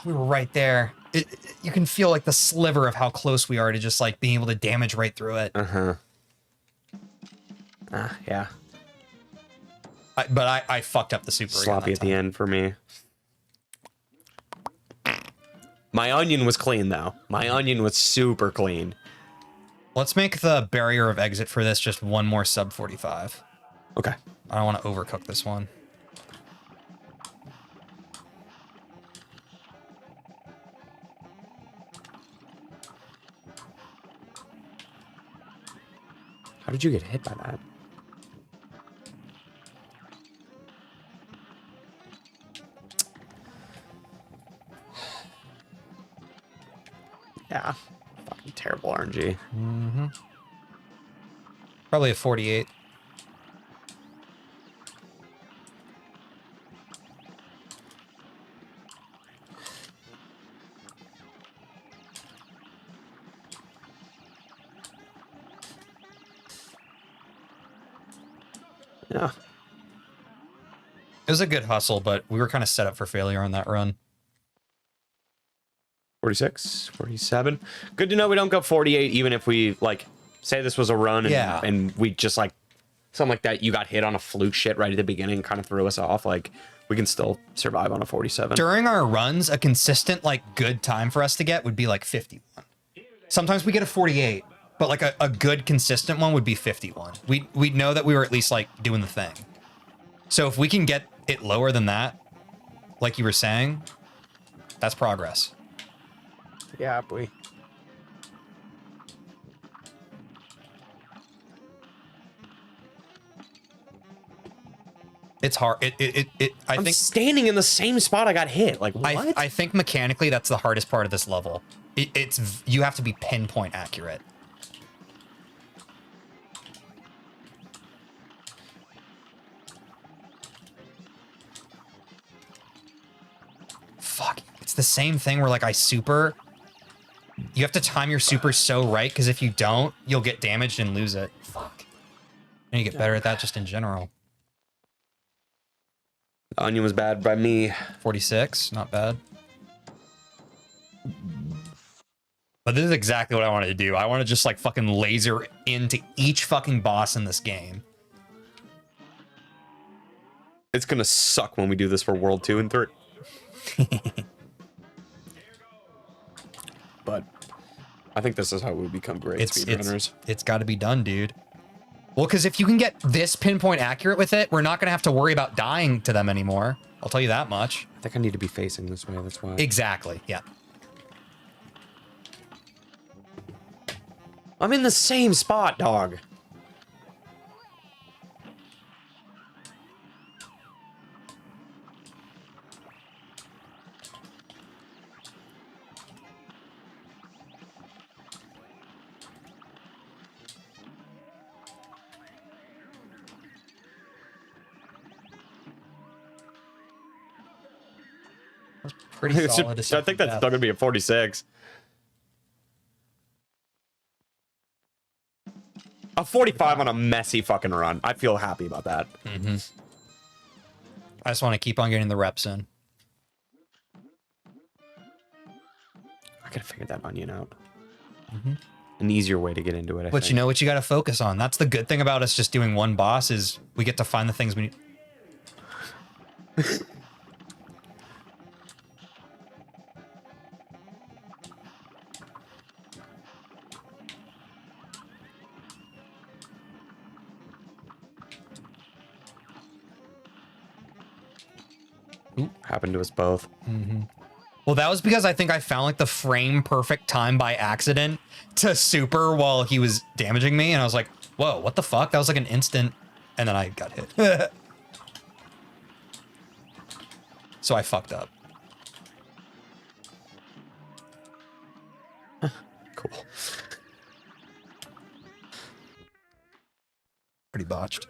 We were right there. You can feel like the sliver of how close we are to just like being able to damage right through it. Uh-huh. Yeah. But I fucked up the super. Sloppy at the end for me. My onion was clean, though. My onion was super clean. Let's make the barrier of exit for this just one more sub 45. Okay. I don't want to overcook this one. How did you get hit by that? Yeah. Fucking terrible RNG. Mm-hmm. Probably a 48. Yeah. It was a good hustle, but we were kind of set up for failure on that run. 46, 47. Good to know we don't go 48, even if we, like, say this was a run and we just, like, something like that, you got hit on a fluke shit right at the beginning, kind of threw us off. Like, we can still survive on a 47. During our runs, a consistent, like, good time for us to get would be, like, 51. Sometimes we get a 48, but, like, a good, consistent one would be 51. We'd know that we were at least, like, doing the thing. So if we can get it lower than that, like you were saying, that's progress. Yeah, boy. It's hard. I'm standing in the same spot I got hit. Like, what? I think mechanically that's the hardest part of this level. You have to be pinpoint accurate. Fuck. It's the same thing where like you have to time your super so right, because if you don't, you'll get damaged and lose it. Fuck. And you get better at that just in general. The onion was bad by me. 46, not bad. But this is exactly what I wanted to do. I want to just like fucking laser into each fucking boss in this game. It's gonna suck when we do this for World 2 and 3. But I think this is how we become great speedrunners. It's got to be done, dude. Well, because if you can get this pinpoint accurate with it, we're not going to have to worry about dying to them anymore. I'll tell you that much. I think I need to be facing this way, that's why. Exactly, yeah. I'm in the same spot, dog. Pretty solid. I think that's still gonna be a 46. A 45 on a messy fucking run. I feel happy about that. Mm-hmm. I just want to keep on getting the reps in. I gotta figure that onion out. An easier way to get into it. But you know what you got to focus on. That's the good thing about us just doing one boss is we get to find the things we need. Happened to us both. Well, that was because I think I found like the frame perfect time by accident to super while he was damaging me. And I was like, whoa, what the fuck? That was like an instant. And then I got hit. So I fucked up. Cool. Pretty botched.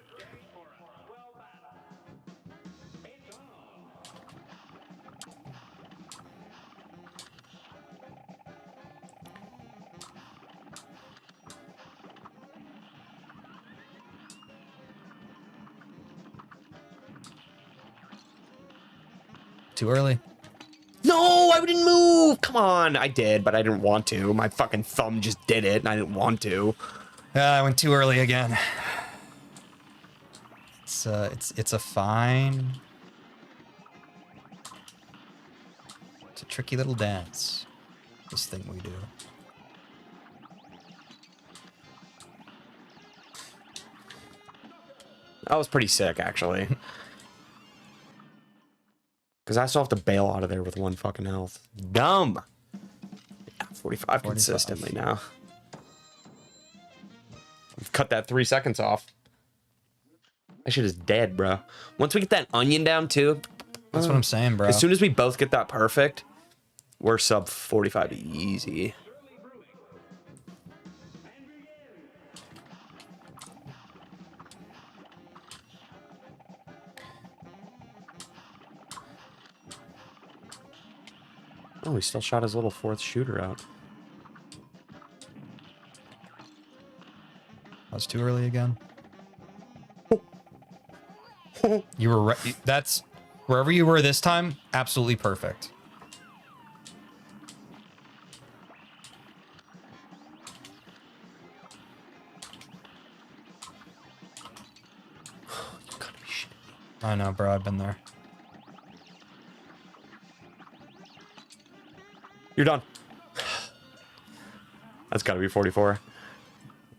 Too early. No, I didn't move. Come on. I did, but I didn't want to. My fucking thumb just did it, and I didn't want to. I went too early again. It's a fine. It's a tricky little dance. This thing we do. That was pretty sick, actually. Because I still have to bail out of there with 1 fucking health. Dumb. Yeah, 45 consistently now. We've cut that 3 seconds off. That shit is dead, bro. Once we get that onion down, too. That's what I'm saying, bro. As soon as we both get that perfect, we're sub 45 easy. Oh, he still shot his little 4th shooter out. I was too early again. You were right. That's wherever you were this time. Absolutely perfect. You gotta be shitting me. I know, bro. I've been there. You're done. That's gotta be 44.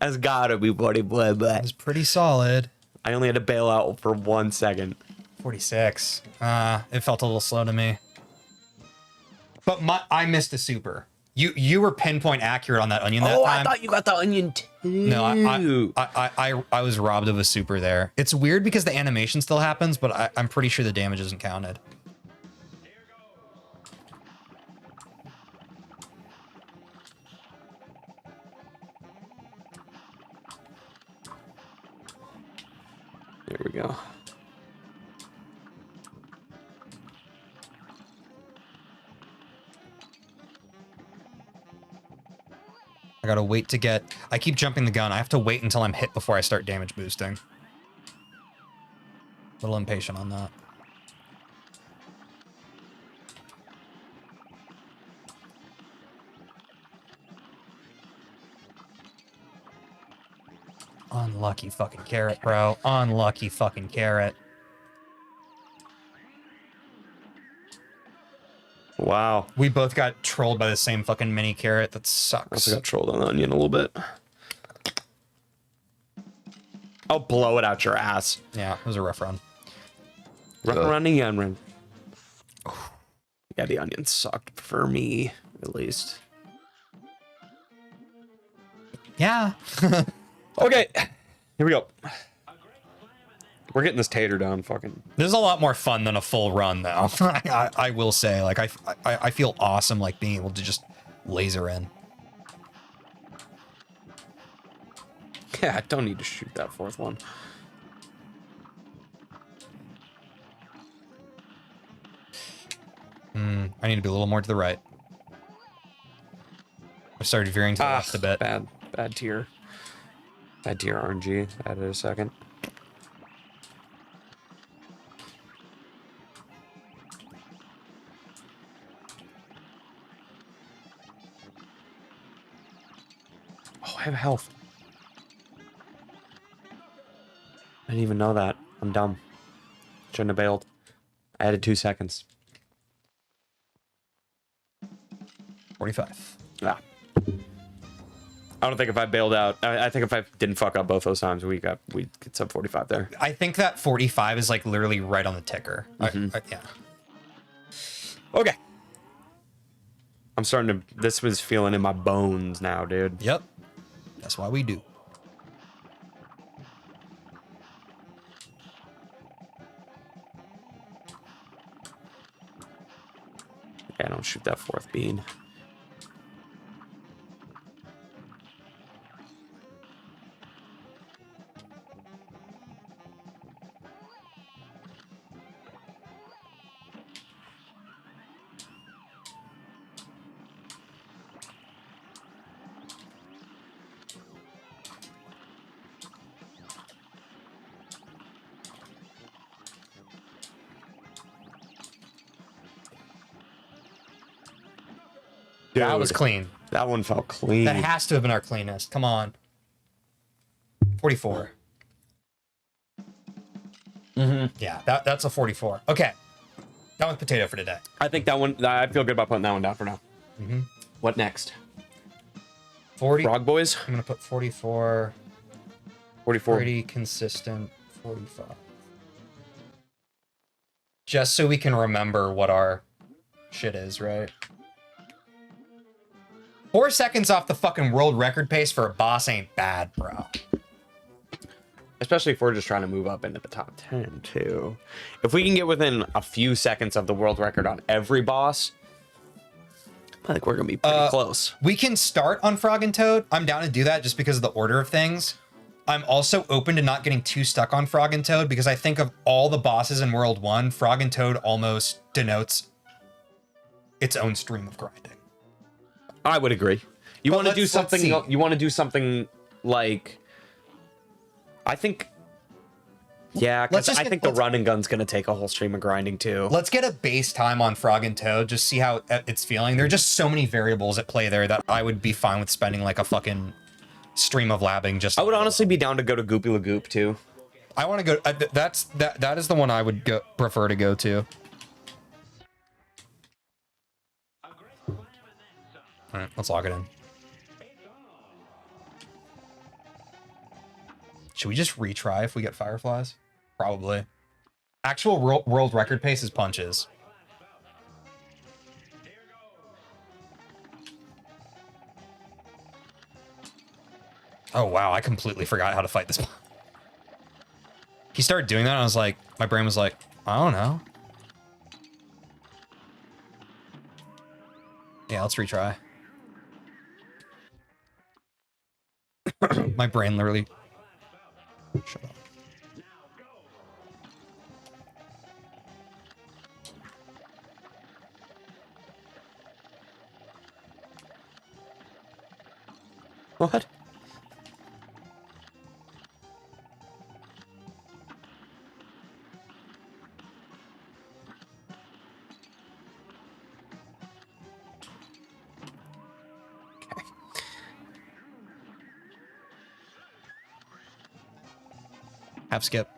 That's gotta be 44. It was pretty solid. I only had to bail out for 1 second. 46. It felt a little slow to me. But I missed a super. You were pinpoint accurate on that onion that time. Oh, I thought you got the onion too. No, I was robbed of a super there. It's weird because the animation still happens, but I'm pretty sure the damage isn't counted. There we go. I gotta wait to get... I keep jumping the gun. I have to wait until I'm hit before I start damage boosting. A little impatient on that. Unlucky fucking carrot, bro. Unlucky fucking carrot. Wow. We both got trolled by the same fucking mini carrot. That sucks. I also got trolled on the onion a little bit. I'll blow it out your ass. Yeah, it was a rough run. Run around the onion. Yeah, the onion sucked for me, at least. Yeah. Okay, here we go. We're getting this tater down, fucking. This is a lot more fun than a full run, though. I will say, like, I feel awesome, like, being able to just laser in. Yeah, I don't need to shoot that fourth one. I need to be a little more to the right. I started veering to the left a bit. Bad tier. Bad tier RNG. Added a second. Oh, I have health. I didn't even know that. I'm dumb. Shouldn't have bailed. I added 2 seconds. 45. Yeah. I don't think if I bailed out, I think if I didn't fuck up both those times, we'd get sub 45 there. I think that 45 is like literally right on the ticker. Yeah. Okay. I'm starting to, this was feeling in my bones now, dude. Yep. That's why we do. Yeah, don't shoot that fourth bean. Dude, That was clean. That one felt clean. That has to have been our cleanest. Come on. 44. Yeah, that's a 44. Okay. Done with potato for today. I think that one, I feel good about putting that one down for now. What next? 40. Frog Boys? I'm going to put 44. 44. Pretty consistent. 45. Just so we can remember what our shit is, right? 4 seconds off the fucking world record pace for a boss ain't bad, bro. Especially if we're just trying to move up into the top 10, too. If we can get within a few seconds of the world record on every boss, I think we're going to be pretty close. We can start on Frog and Toad. I'm down to do that just because of the order of things. I'm also open to not getting too stuck on Frog and Toad because I think of all the bosses in World 1, Frog and Toad almost denotes its own stream of grinding. I would agree. You want to do something, you want to do something like, I think, yeah, because I think the run and gun's going to take a whole stream of grinding too. Let's get a base time on Frog and Toad, just see how it's feeling. There are just so many variables at play there that I would be fine with spending like a fucking stream of labbing. Just I would honestly be down to go to Goopy Lagoop too. I want to go. That is the one I would prefer to go to. All right, let's lock it in. Should we just retry if we get fireflies? Probably. Actual world record pace is punches. Oh, wow. I completely forgot how to fight this. He started doing that, and I was like, my brain was like, I don't know. Yeah, let's retry. My brain literally... Shut up. What? Half skip.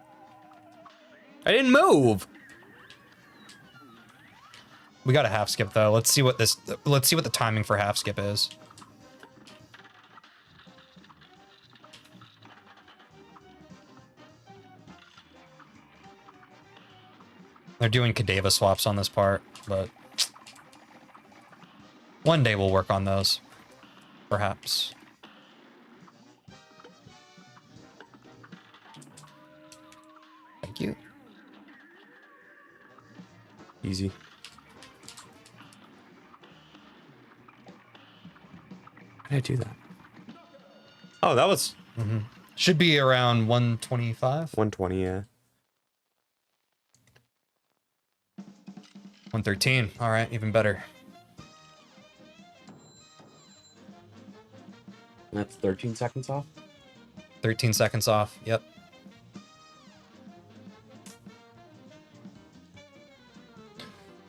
I didn't move. We got a half skip though. Let's see what the timing for half skip is. They're doing Kadeva swaps on this part, but one day we'll work on those. Perhaps. Thank you. Easy. How did I do that? Oh, that was... Should be around 125? 120, yeah. 113. All right, even better. That's 13 seconds off? 13 seconds off. Yep.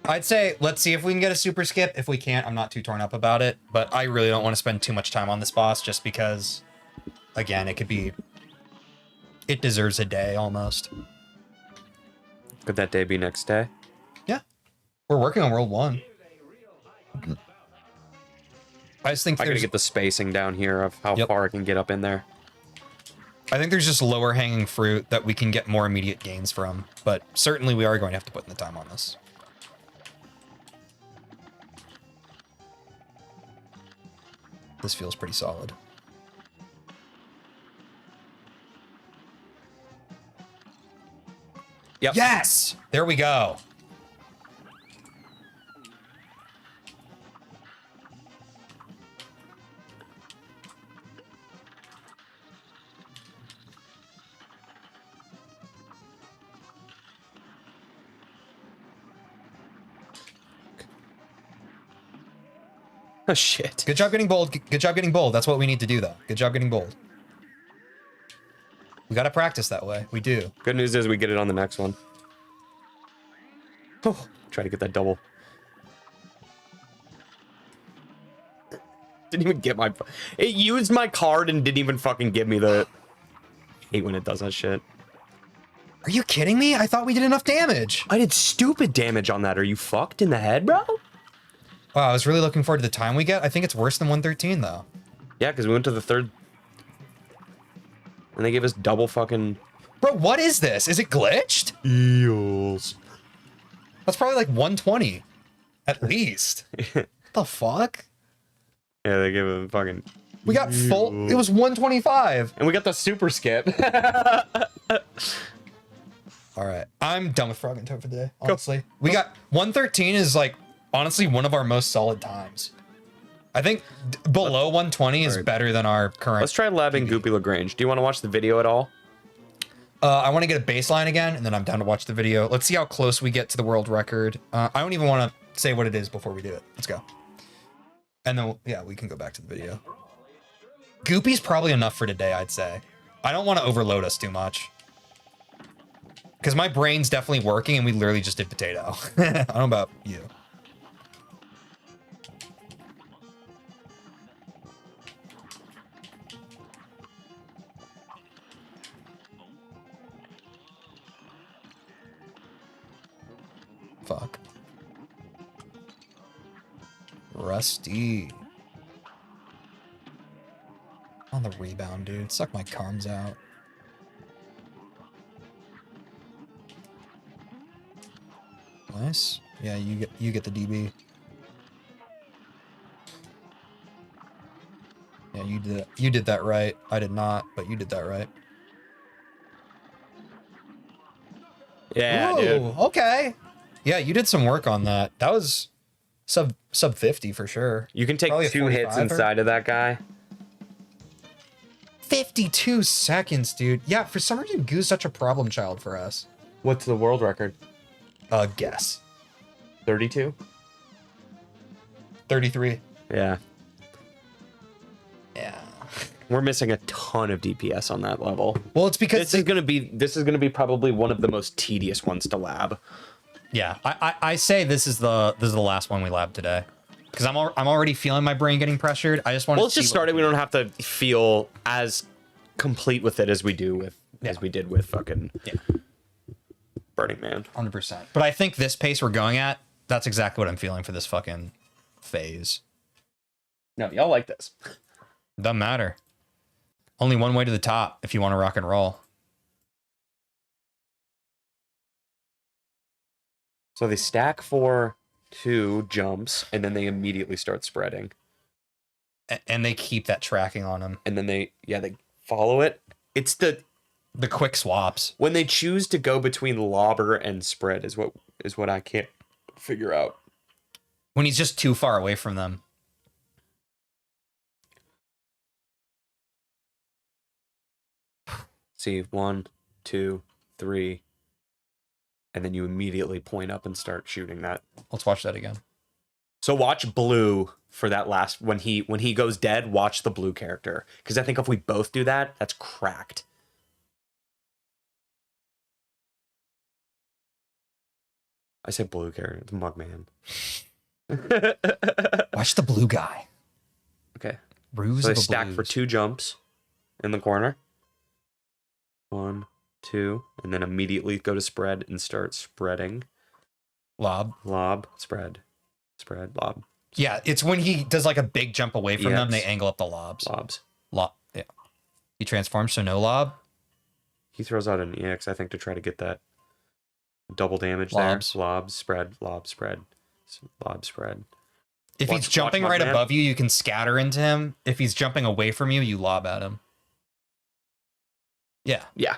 I'd say, let's see if we can get a super skip. If we can't, I'm not too torn up about it. But I really don't want to spend too much time on this boss just because, again, it could be... It deserves a day, almost. Could that day be next day? Yeah. We're working on World 1. I just think I gotta there's... get the spacing down here of how far I can get up in there. I think there's just lower hanging fruit that we can get more immediate gains from. But certainly we are going to have to put in the time on this. This feels pretty solid. Yep. Yes! There we go. Oh, shit. Good job getting bold. Good job getting bold. That's what we need to do, though. Good job getting bold. We gotta practice that way. We do. Good news is we get it on the next one. Oh, try to get that double. Didn't even get my... It used my card and didn't even fucking give me the... I hate when it does that shit. Are you kidding me? I thought we did enough damage. I did stupid damage on that. Are you fucked in the head, bro? Wow, I was really looking forward to the time we get. I think it's worse than 113, though. Yeah, because we went to the third... And they gave us double fucking... Bro, what is this? Is it glitched? Eels. That's probably like 120. At least. What the fuck? Yeah, they gave it fucking... We got full... It was 125. And we got the super skip. All right. I'm done with Frog and Toad for the day, honestly. We got... 113 is like, honestly, one of our most solid times. I think below 120 is better than our current... Let's try labbing Goopy Lagrange. Do you want to watch the video at all? I want to get a baseline again, and then I'm down to watch the video. Let's see how close we get to the world record. I don't even want to say what it is before we do it. Let's go. And then, yeah, we can go back to the video. Goopy's probably enough for today, I'd say. I don't want to overload us too much. Because my brain's definitely working, and we literally just did potato. I don't know about you. Fuck. Rusty. On the rebound, dude. Suck my cums out. Nice. Yeah, you get the DB. Yeah, you did that right. I did not, but you did that right. Yeah, Ooh, dude. okay. Yeah, you did some work on that. That was sub 50 for sure. You can take Probably a 2 hits 45er. inside of that guy. 52 seconds, dude. Yeah, for some reason, Goo's such a problem child for us. What's the world record? Guess. 32? 33. Yeah. Yeah. We're missing a ton of DPS on that level. Well, it's because This is gonna be probably one of the most tedious ones to lab. yeah, I say this is the last one we lab today. Because I'm already feeling my brain getting pressured. I just want to Well, let's just start it. We don't have to feel as complete with it as we do with as we did with fucking Burning Man. 100%. But I think this pace we're going at, that's exactly what I'm feeling for this fucking phase. No, y'all like this. Doesn't matter. Only one way to the top if you want to rock and roll. So they stack for 2 jumps, and then they immediately start spreading. And they keep that tracking on them. And then they follow it. It's the quick swaps. when they choose to go between lobber and spread is what I can't figure out. When he's just too far away from them. See, 1, 2, 3, and then you immediately point up and start shooting that. Let's watch that again. So watch blue for that last when he goes dead. Watch the blue character, because I think if we both do that, that's cracked. I said blue character, it's Mugman. Watch the blue guy. Okay. Ruse So they of the stack blues. for 2 jumps in the corner. 1, 2, and then immediately go to spread and start spreading. Lob. Lob, spread, lob, Yeah, it's when he does like a big jump away from them, EX. they angle up the lobs. lobs. Lob. Yeah. He transforms, so no lob. He throws out an EX, I think, to try to get that double damage Lobs. there. Lobs, spread, lob, spread, lob, spread. If he's jumping watch right Mugman. above you, you can scatter into him. If he's jumping away from you, you lob at him. Yeah. Yeah.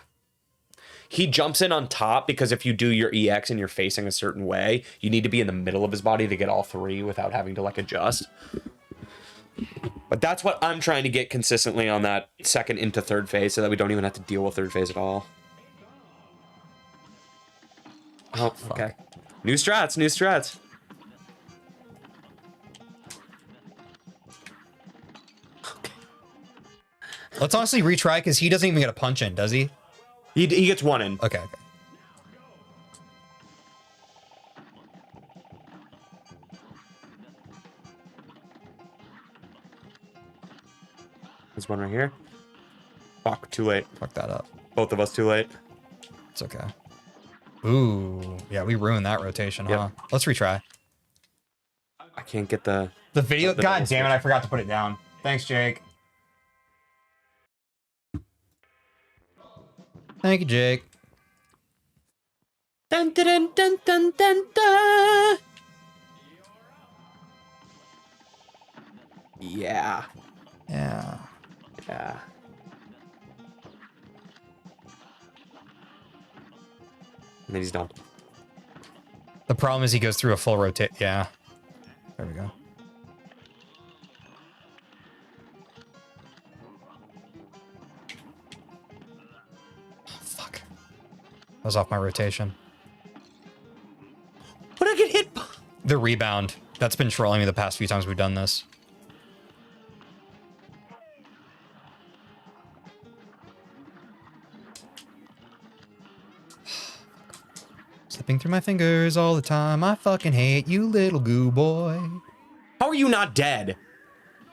He jumps in on top because if you do your EX and you're facing a certain way, you need to be in the middle of his body to get all 3 without having to like adjust. But that's what I'm trying to get consistently on that second into third phase so that we don't even have to deal with third phase at all. Oh, okay. New strats, new strats. Let's honestly retry because he doesn't even get a punch in, does he? He gets 1 in. Okay. There's 1 right here. Fuck, too late. Fuck that up. Both of us too late. It's okay. Ooh. Yeah, we ruined that rotation, huh? Yep. Let's retry. I can't get the video. the God middle damn it, switch. I forgot to put it down. Thanks, Jake. Thank you, Jake. Dun, dun, dun, dun, dun, dun, dun. Yeah. Yeah. Yeah. And then he's done. The problem is he goes through a full rotate. Yeah. There we go. Oh, fuck. I was off my rotation. What did I get hit by? The rebound. That's been trolling me the past few times we've done this. Slipping through my fingers all the time. I fucking hate you, little goo boy. How are you not dead?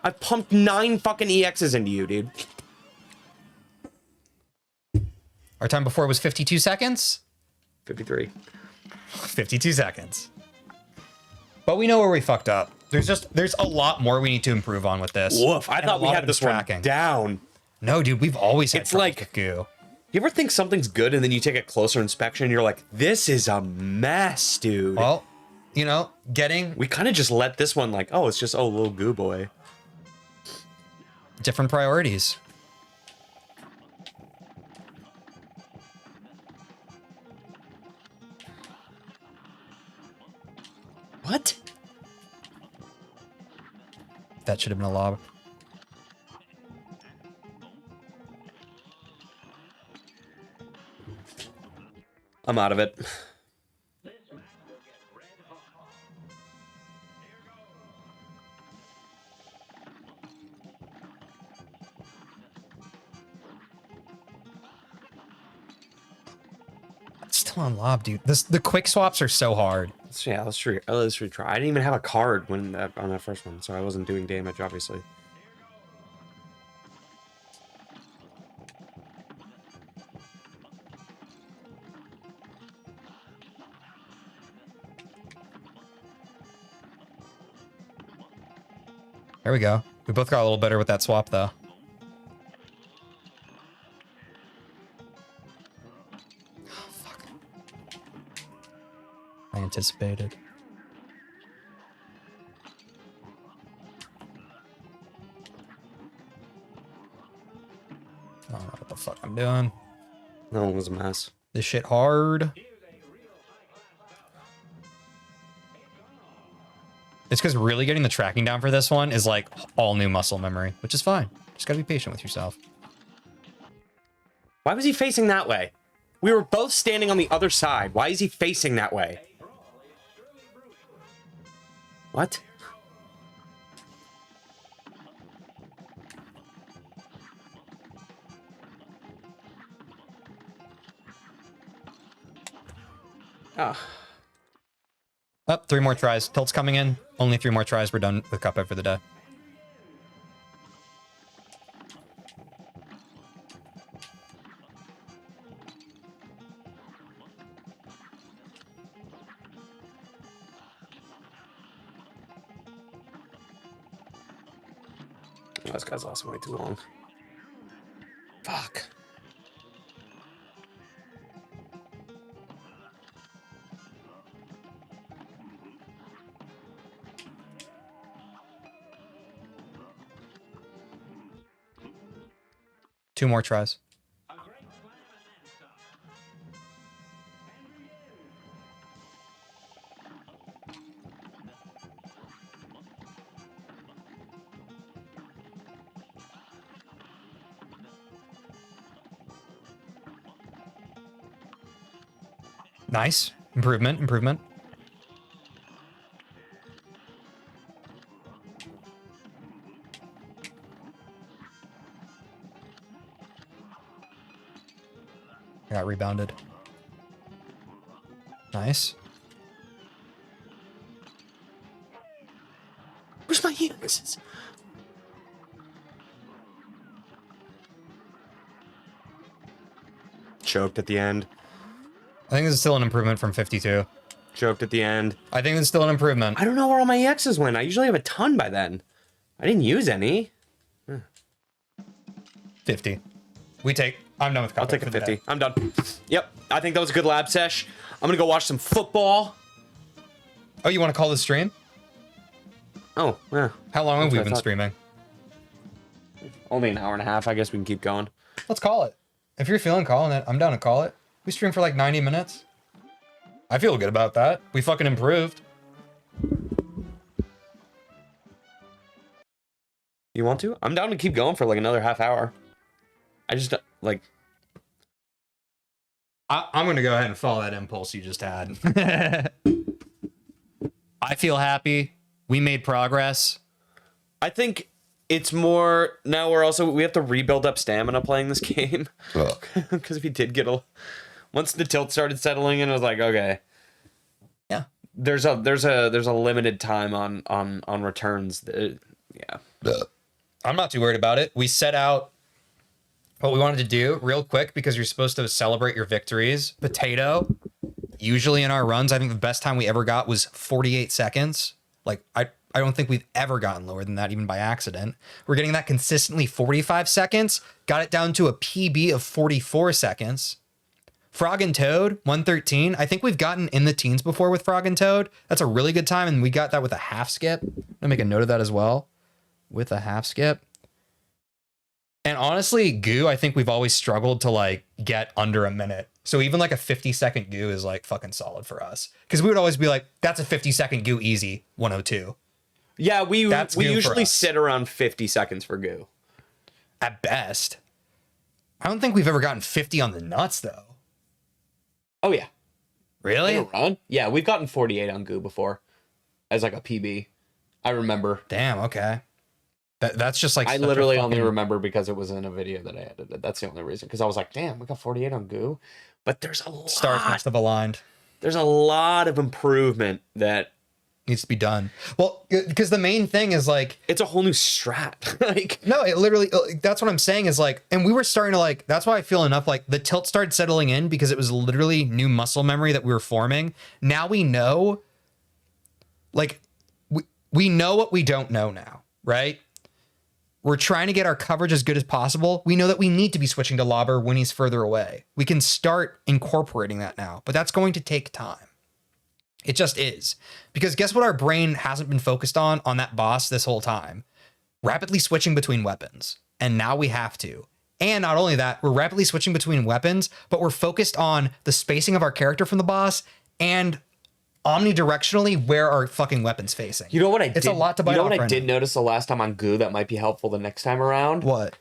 I pumped 9 fucking EXs into you, dude. Our time before was 52 seconds. 53. 52 seconds. But we know where we fucked up. There's a lot more we need to improve on with this. Woof. I And thought a we lot had of it's this one down. No, dude, we've always had It's troubles like- with goo. You ever think something's good and then you take a closer inspection and you're like, this is a mess, dude. Well, you know, getting We kind of just let this one like, oh, it's just, oh, little goo boy. Different priorities. What? That should have been a lob. I'm out of it. Still on lob, dude. The quick swaps are so hard. Yeah, let's retry. I didn't even have a card on that first one, so I wasn't doing damage, obviously. There we go. We both got a little better with that swap, though. Oh, fuck. I anticipated. I don't know what the fuck I'm doing. That one was a mess. This shit hard. It's because really getting the tracking down for this one is like all new muscle memory, which is fine. Just gotta be patient with yourself. Why was he facing that way? We were both standing on the other side. Why is he facing that way? What? Ah. Up, 3 more tries. Tilt's coming in. Only 3 more tries. We're done with Cuphead for the day. Oh, this guy's lasting way too long. Fuck. Two more tries. Nice. Improvement, improvement. I got rebounded. Nice. Where's my hands? Choked at the end. I think this is still an improvement from 52. Choked at the end. I think it's still an improvement. I don't know where all my EXs went. I usually have a ton by then. I didn't use any. 50. I'm done with Cuphead. I'll take a 50. I'm done. Yep. I think that was a good lab sesh. I'm gonna go watch some football. Oh, you want to call this stream? Oh, yeah. How long have That's we what I been thought. streaming? Only an hour and a half. I guess we can keep going. Let's call it. If you're feeling calling it, I'm down to call it. We streamed for like 90 minutes. I feel good about that. We fucking improved. You want to? I'm down to keep going for like another half hour. I just, like... I'm going to go ahead and follow that impulse you just had. I feel happy. We made progress. I think it's more... Now we have to rebuild up stamina playing this game. Because we did get a... Once the tilt started settling in, I was like, okay. Yeah. There's a limited time on returns. Yeah. I'm not too worried about it. We set out what we wanted to do real quick because you're supposed to celebrate your victories. Potato. Usually in our runs, I think the best time we ever got was 48 seconds. Like, I don't think we've ever gotten lower than that, even by accident. We're getting that consistently 45 seconds. Got it down to a PB of 44 seconds. Frog and Toad, 113. I think we've gotten in the teens before with Frog and Toad. That's a really good time, and we got that with a half skip. I'm gonna make a note of that as well. With a half skip. And honestly, goo, I think we've always struggled to like get under a minute. So even like a 50-second goo is like fucking solid for us. Because we would always be like, that's a 50-second goo easy, 102. Yeah, we Goo usually sit around 50 seconds for goo. At best. I don't think we've ever gotten 50 on the nuts though. Oh yeah. Really? Run? Yeah, we've gotten 48 on goo before as like a PB. I remember. Damn, okay. That's just like I literally only remember because it was in a video that I edited. That's the only reason. Because I was like, damn, we got 48 on goo. But there's a lot. Stars must have aligned. There's a lot of improvement that needs to be done. Well, because the main thing is like it's a whole new strat. Like no, it literally that's what I'm saying is like, and we were starting to like, that's why I feel enough like the tilt started settling in because it was literally new muscle memory that we were forming. Now we know, like we know what we don't know now, right? We're trying to get our coverage as good as possible. We know that we need to be switching to lobber when he's further away. We can start incorporating that now, but that's going to take time. It just is. Because guess what our brain hasn't been focused on that boss this whole time? Rapidly switching between weapons. And now we have to. And not only that, we're rapidly switching between weapons, but we're focused on the spacing of our character from the boss and omnidirectionally where our fucking weapon's facing. You know what It's a lot to bite off. You know what I did notice the last time on goo that might be helpful the next time around? What?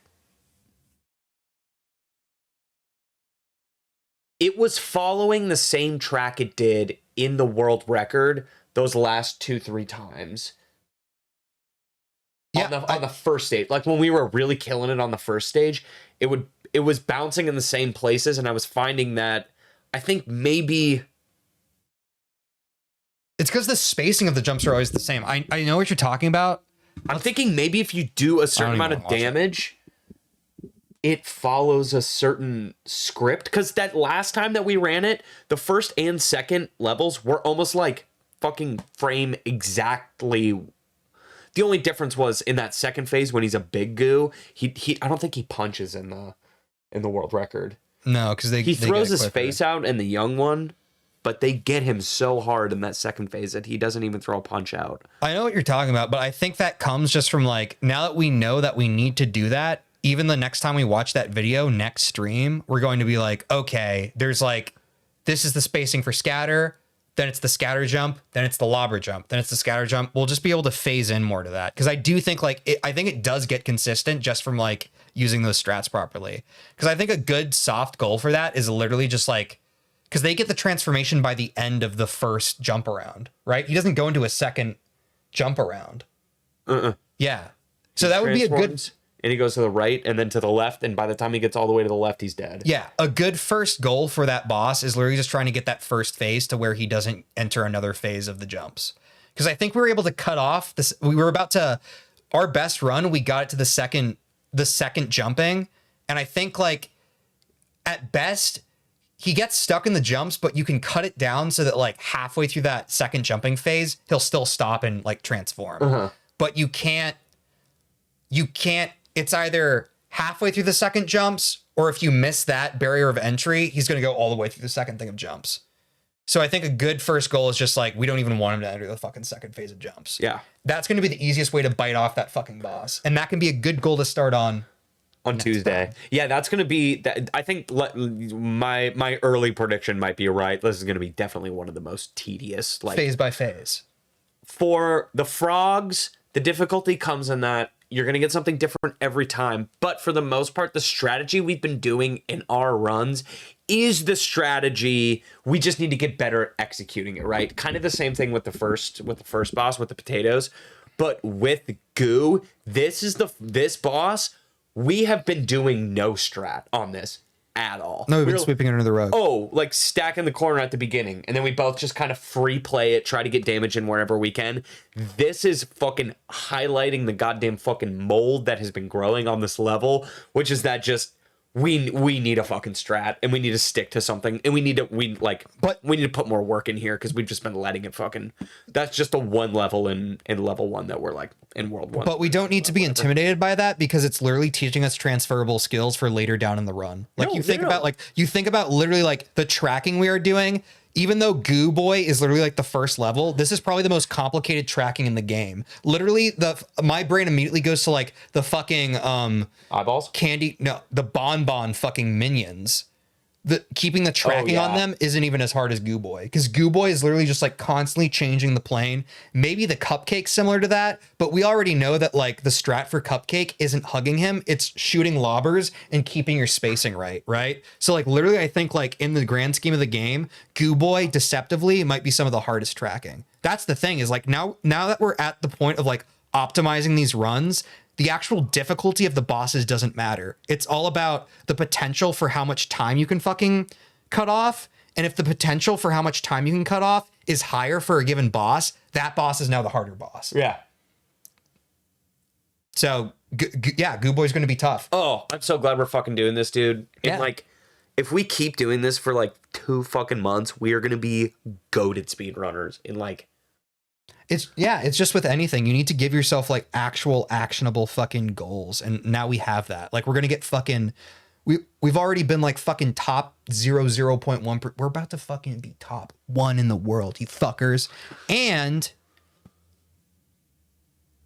It was following the same track it did in the world record those last 2-3 times. Yeah, on the first stage. Like when we were really killing it on the first stage, it was bouncing in the same places, and I was finding that I think maybe it's because the spacing of the jumps are always the same. I know what you're talking about. I'm thinking maybe if you do a certain amount of damage, it follows a certain script. Because that last time that we ran it, the first and second levels were almost like fucking frame exactly. The only difference was in that second phase when he's a big goo, he I don't think he punches in the world record. No, because he throws his face out in the young one. But they get him so hard in that second phase that he doesn't even throw a punch out. I know what you're talking about, but I think that comes just from like, now that we know that we need to do that, even the next time we watch that video, next stream, we're going to be like, okay, there's like, this is the spacing for scatter, then it's the scatter jump, then it's the lobber jump, then it's the scatter jump. We'll just be able to phase in more to that. Because I do think like, I think it does get consistent just from like using those strats properly. Because I think a good soft goal for that is literally just like, because they get the transformation by the end of the first jump around, right? He doesn't go into a second jump around. Yeah. So that would be a good... And he goes to the right and then to the left, and by the time he gets all the way to the left, he's dead. Yeah. A good first goal for that boss is literally just trying to get that first phase to where he doesn't enter another phase of the jumps. Because I think we were able to cut off this... We were about to... Our best run, we got it to the second jumping. And I think, like, at best... He gets stuck in the jumps, but you can cut it down so that like halfway through that second jumping phase, he'll still stop and like transform. But you can't, it's either halfway through the second jumps, or if you miss that barrier of entry, he's going to go all the way through the second thing of jumps. So I think a good first goal is just like, we don't even want him to enter the fucking second phase of jumps. Yeah. That's going to be the easiest way to bite off that fucking boss. And that can be a good goal to start on Tuesday. Yeah, that's going to be, I think my early prediction might be right. This is going to be definitely one of the most tedious. Like phase by phase. For the frogs, the difficulty comes in that you're going to get something different every time. But for the most part, the strategy we've been doing in our runs is the strategy. We just need to get better at executing it, right? Kind of the same thing with the first boss, with the potatoes. But with goo, this boss... We have been doing no strat on this at all. No, we've been sweeping it under the rug. Oh, like stacking the corner at the beginning. And then we both just kind of free play it, try to get damage in wherever we can. This is fucking highlighting the goddamn fucking mold that has been growing on this level, which is that just... We need a fucking strat, and we need to stick to something, and we need to put more work in here because we've just been letting it fucking. That's just the one level in level 1 that we're like in world 1. But we don't need to be intimidated by that because it's literally teaching us transferable skills for later down in the run. Like you think about literally like the tracking we are doing even though Goo Boy is literally like the first level, this is probably the most complicated tracking in the game. Literally, my brain immediately goes to like the fucking eyeballs, the bonbon fucking minions. Keeping the tracking on them isn't even as hard as Goo Boy, because Goo Boy is literally just like constantly changing the plane. Maybe the Cupcake's similar to that, but we already know that like the strat for Cupcake isn't hugging him, it's shooting lobbers and keeping your spacing right? So like literally I think like in the grand scheme of the game, Goo Boy deceptively might be some of the hardest tracking. That's the thing, is like now that we're at the point of like optimizing these runs, the actual difficulty of the bosses doesn't matter. It's all about the potential for how much time you can fucking cut off. And if the potential for how much time you can cut off is higher for a given boss, that boss is now the harder boss. Yeah. So, Goo Boy's going to be tough. Oh, I'm so glad we're fucking doing this, dude. And like, if we keep doing this for like 2 fucking months, we are going to be goated speedrunners in like... It's just with anything, you need to give yourself like actual actionable fucking goals. And now we have that. Like we're going to get fucking, we've already been like fucking top 0.1. We're about to fucking be top 1 in the world, you fuckers. And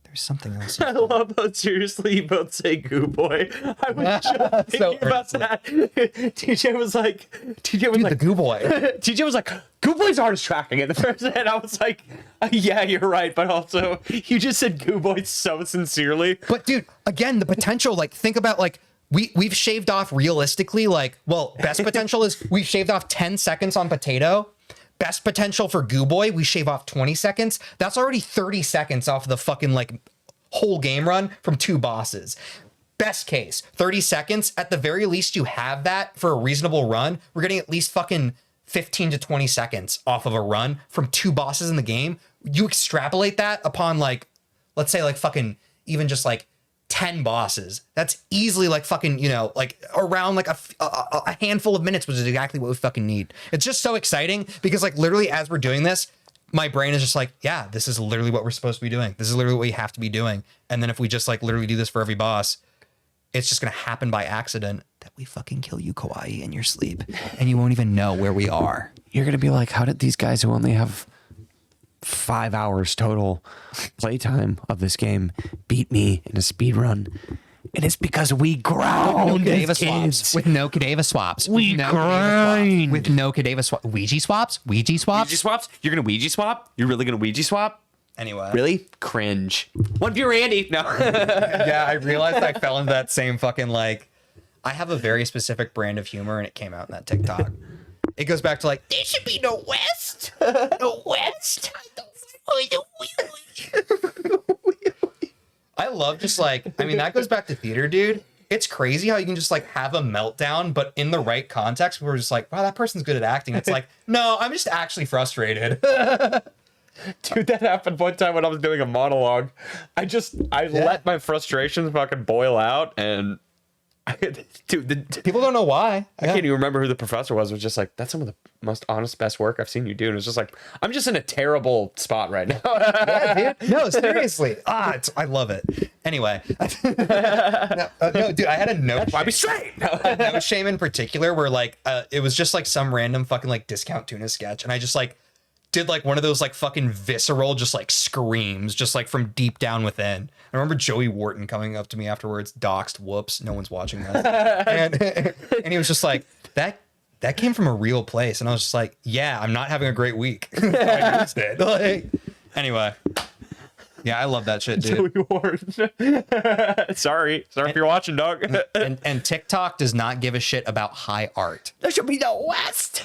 there's something else. I love how seriously you both say Goo Boy. I was just thinking about that. TJ was like, the Goo Boy. TJ was like, Goo Boy's the hardest tracking at the first, and I was like, yeah, you're right, but also you just said Goo Boy so sincerely. But dude, again, the potential, like think about like we've shaved off realistically, like, well, best potential is we've shaved off 10 seconds on Potato. Best potential for Goo Boy, we shave off 20 seconds. That's already 30 seconds off of the fucking like whole game run from 2 bosses. Best case, 30 seconds. At the very least, you have that for a reasonable run. We're getting at least fucking 15 to 20 seconds off of a run from 2 bosses in the game. You extrapolate that upon like, let's say like fucking even just like 10 bosses. That's easily like fucking, you know, like around like a handful of minutes, which is exactly what we fucking need. It's just so exciting because like literally as we're doing this, my brain is just like, yeah, this is literally what we're supposed to be doing. This is literally what we have to be doing. And then if we just like literally do this for every boss, it's just going to happen by accident that we fucking kill you, Kawaii, in your sleep. And you won't even know where we are. You're going to be like, how did these guys who only have 5 hours total playtime of this game beat me in a speed run? And it's because we ground with no Kadeva swaps. We grind with no Kadeva swaps. Ouija swaps? Ouija swaps? You're going to Ouija swap? You're really going to Ouija swap? Anyway. Really? Cringe. One viewer, Andy. No. Yeah, I realized I fell into that same fucking like, I have a very specific brand of humor and it came out in that TikTok. It goes back to like, there should be no West. No West. I love just like, I mean, that goes back to theater, dude. It's crazy how you can just like have a meltdown, but in the right context, we're just like, wow, that person's good at acting. It's like, no, I'm just actually frustrated. Dude, that happened one time when I was doing a monologue. I let my frustrations fucking boil out, and people don't know why. I can't even remember who the professor was. It was just like, that's some of the most honest, best work I've seen you do. And it was just like, I'm just in a terrible spot right now. Yeah, dude. No, seriously. I love it. Anyway, no, dude, I had a note. Why be straight? No shame in particular, where like it was just like some random fucking like discount tuna sketch, and I just like did like one of those like fucking visceral just like screams just like from deep down within. I remember Joey Wharton coming up to me afterwards, doxed, whoops, no one's watching that. and he was just like, that came from a real place. And I was just like, yeah, I'm not having a great week. I used it. Like, anyway. Yeah, I love that shit, dude. Joey Wharton. Sorry if you're watching, dog. and TikTok does not give a shit about high art. There should be no West.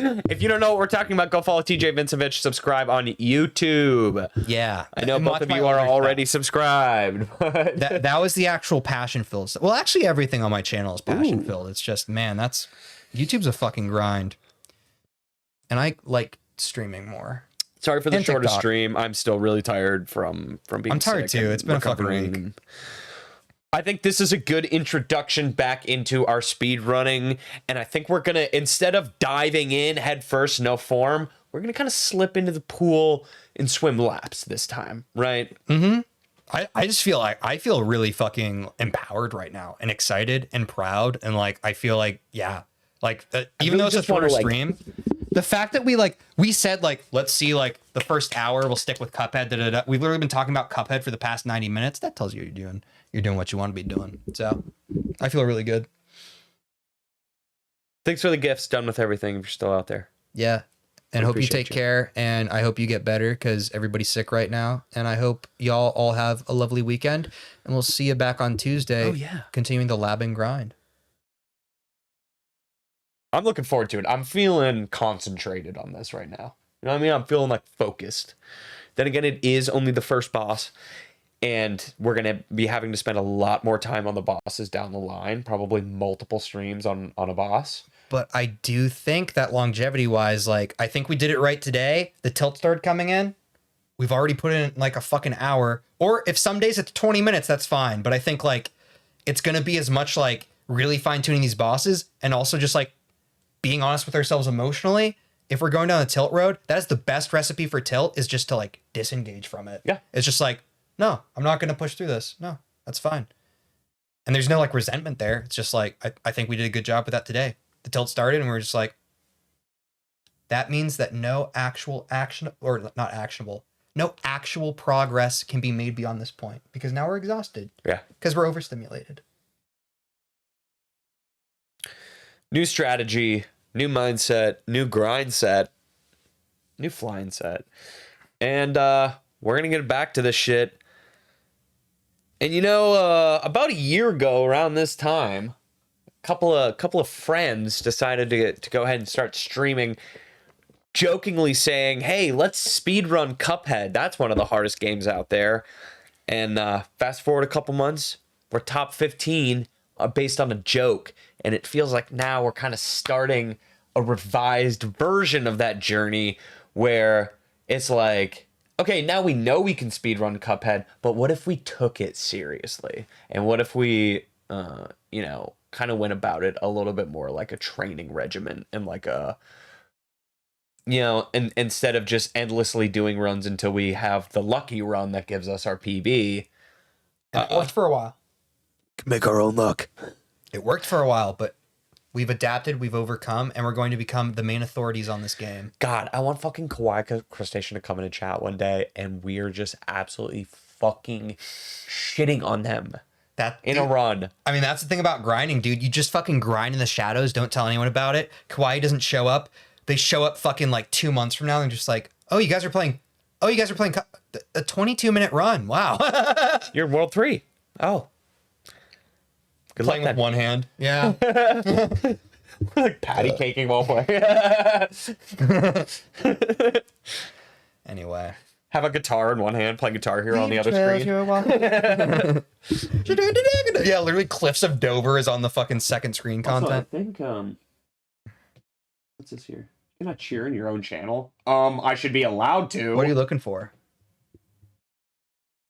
If you don't know what we're talking about, go follow TJ Vincevich, subscribe on YouTube. Yeah. I know both of you are already subscribed. That was the actual passion filled stuff. Well, actually everything on my channel is passion filled. It's just, man, YouTube's a fucking grind. And I like streaming more. Sorry for the shortest stream. I'm still really tired from being I'm tired too. It's been a fucking week. I think this is a good introduction back into our speed running, and I think we're gonna, instead of diving in head first, no form, we're gonna kind of slip into the pool and swim laps this time, right? Mm-hmm. I just feel like I feel really fucking empowered right now and excited and proud, and like I feel like, yeah, Like even though it's a just wanna, shorter like- stream, the fact that we said like let's see like the first hour we'll stick with Cuphead. We've literally been talking about Cuphead for the past 90 minutes. That tells you you're doing what you want to be doing. So I feel really good. Thanks for the gifts. Done with everything. If you're still out there. Yeah. And We hope you appreciate take you. care, and I hope you get better because everybody's sick right now. And I hope y'all all have a lovely weekend, and we'll see you back on Tuesday. Oh, yeah. Continuing the lab and grind. I'm looking forward to it. I'm feeling concentrated on this right now. You know what I mean? I'm feeling like focused. Then again, it is only the first boss, and we're gonna be having to spend a lot more time on the bosses down the line. Probably multiple streams on a boss. But I do think that longevity-wise, like, I think we did it right today. The tilt started coming in. We've already put in, like, a fucking hour. Or if some days it's 20 minutes, that's fine. But I think, like, it's going to be as much, like, really fine-tuning these bosses and also just, like, being honest with ourselves emotionally. If we're going down the tilt road, that is the best recipe for tilt, is just to, like, disengage from it. Yeah. It's just like, no, I'm not going to push through this. No, that's fine. And there's no, like, resentment there. It's just like, I think we did a good job with that today. The tilt started and we were just like, that means that no actual action, or not actionable, no actual progress can be made beyond this point because now we're exhausted. Yeah. Because we're overstimulated. New strategy, new mindset, new grind set, new flying set. And we're going to get back to this shit. And you know, about a year ago around this time, couple of friends decided to go ahead and start streaming, jokingly saying, hey, let's speedrun Cuphead. That's one of the hardest games out there. And fast forward a couple months, we're top 15 based on a joke. And it feels like now we're kind of starting a revised version of that journey where it's like, okay, now we know we can speedrun Cuphead, but what if we took it seriously? And what if we, kind of went about it a little bit more like a training regimen and like a, and instead of just endlessly doing runs until we have the lucky run that gives us our PB. And it worked for a while. Make our own luck. It worked for a while, but we've adapted, we've overcome, and we're going to become the main authorities on this game. God, I want fucking Kawaii Crustacean to come in and chat one day, and we're just absolutely fucking shitting on them. That in a run. I mean, that's the thing about grinding, dude. You just fucking grind in the shadows. Don't tell anyone about it. Kawaii doesn't show up. They show up fucking like 2 months from now and just like, oh, you guys are playing a 22-minute run. Wow. You're World 3. Oh. Good Playing luck with one hand. Yeah. Like patty caking while playing. Anyway. Have a guitar in one hand, playing Guitar Hero on the other screen. Yeah, literally Cliffs of Dover is on the fucking second screen content. Also, I think, what's this here? You're not cheering your own channel? I should be allowed to. What are you looking for?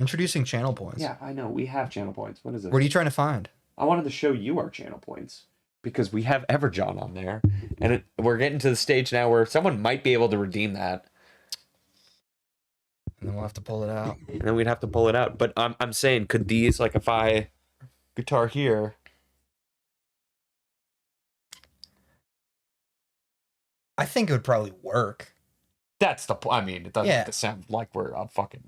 Introducing channel points. Yeah, I know. We have channel points. What is it? What are you trying to find? I wanted to show you our channel points because we have Everjohn on there, and we're getting to the stage now where someone might be able to redeem that. And then we'll have to pull it out. And then we'd have to pull it out. But I'm saying, could these, like, if I guitar here, I think it would probably work. that's the point. I mean, it doesn't have to sound like we're on fucking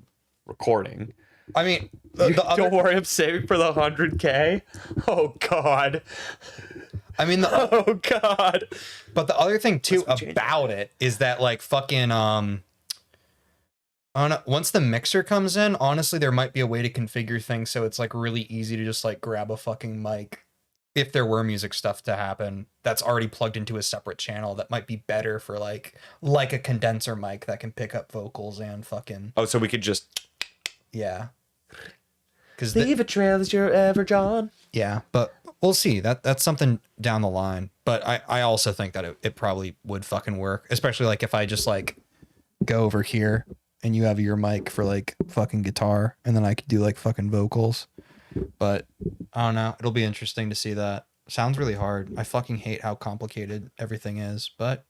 recording. I mean, Don't worry, I'm saving for the 100K. Oh God. I mean, oh God. But the other thing too about it is that like fucking once the mixer comes in, honestly, there might be a way to configure things so it's like really easy to just like grab a fucking mic. If there were music stuff to happen that's already plugged into a separate channel, that might be better for like a condenser mic that can pick up vocals and fucking. Oh, so we could just. Yeah. Because leave a trail as you're ever John. Yeah, but we'll see. That's something down the line. But I also think that it probably would fucking work, especially like if I just like go over here and you have your mic for like fucking guitar, and then I could do like fucking vocals. But I don't know. It'll be interesting to see that. Sounds really hard. I fucking hate how complicated everything is, but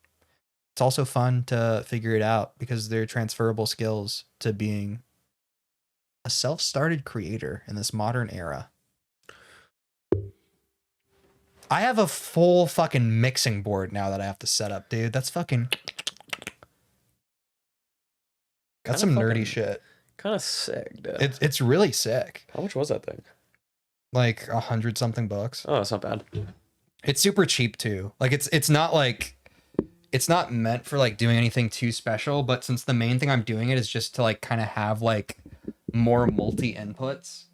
it's also fun to figure it out because they're transferable skills to being a self-started creator in this modern era. I have a full fucking mixing board now that I have to set up, dude. That's fucking... Got some nerdy shit. Kind of sick, dude. It's really sick. How much was that thing? Like $100 something bucks. Oh, that's not bad. It's super cheap too. Like it's not like it's not meant for like doing anything too special, but since the main thing I'm doing it is just to like kind of have like more multi inputs,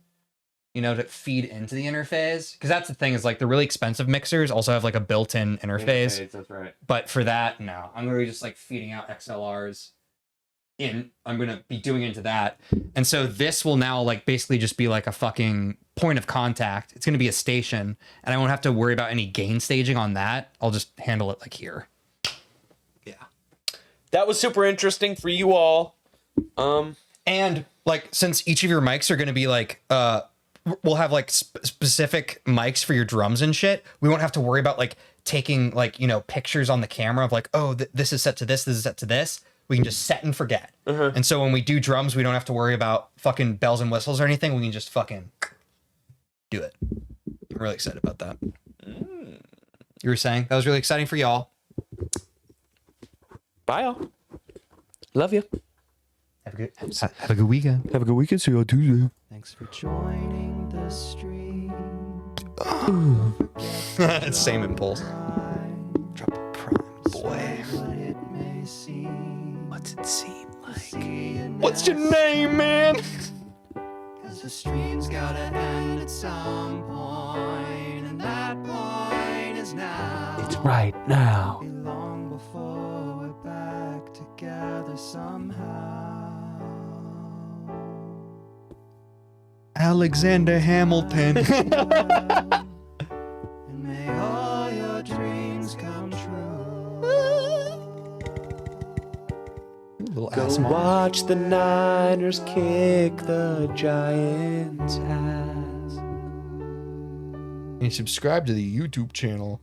you know, to feed into the interface. Because that's the thing is like the really expensive mixers also have like a built-in interface. That's right. But for that, no, I'm gonna be just like feeding out XLRs in. I'm gonna be doing into that, and so this will now like basically just be like a fucking point of contact. It's gonna be a station, and I won't have to worry about any gain staging on that. I'll just handle it like here. Yeah. That was super interesting for you all. And like since each of your mics are gonna be like we'll have like specific mics for your drums and shit, we won't have to worry about like taking like, you know, pictures on the camera of like, oh, this is set to this is set to this. We can just set and forget. And so when we do drums, we don't have to worry about fucking bells and whistles or anything. We can just fucking do it. I'm really excited about that. You were saying that was really exciting for y'all. Bye, y'all. Love you. Have a good weekend. Have a good weekend. See you on Tuesday. Thanks for joining the stream. Same impulse. Drop a prime, boy. What it may seem. What's it seem like? See you What's your name, man? Cause the stream's gotta end at some point, and that point is now. It's right now. Be long before we're back together somehow. Alexander Hamilton. And may all your dreams come true. Little Go ass mom. watch the Niners kick the Giants' ass. And subscribe to the YouTube channel.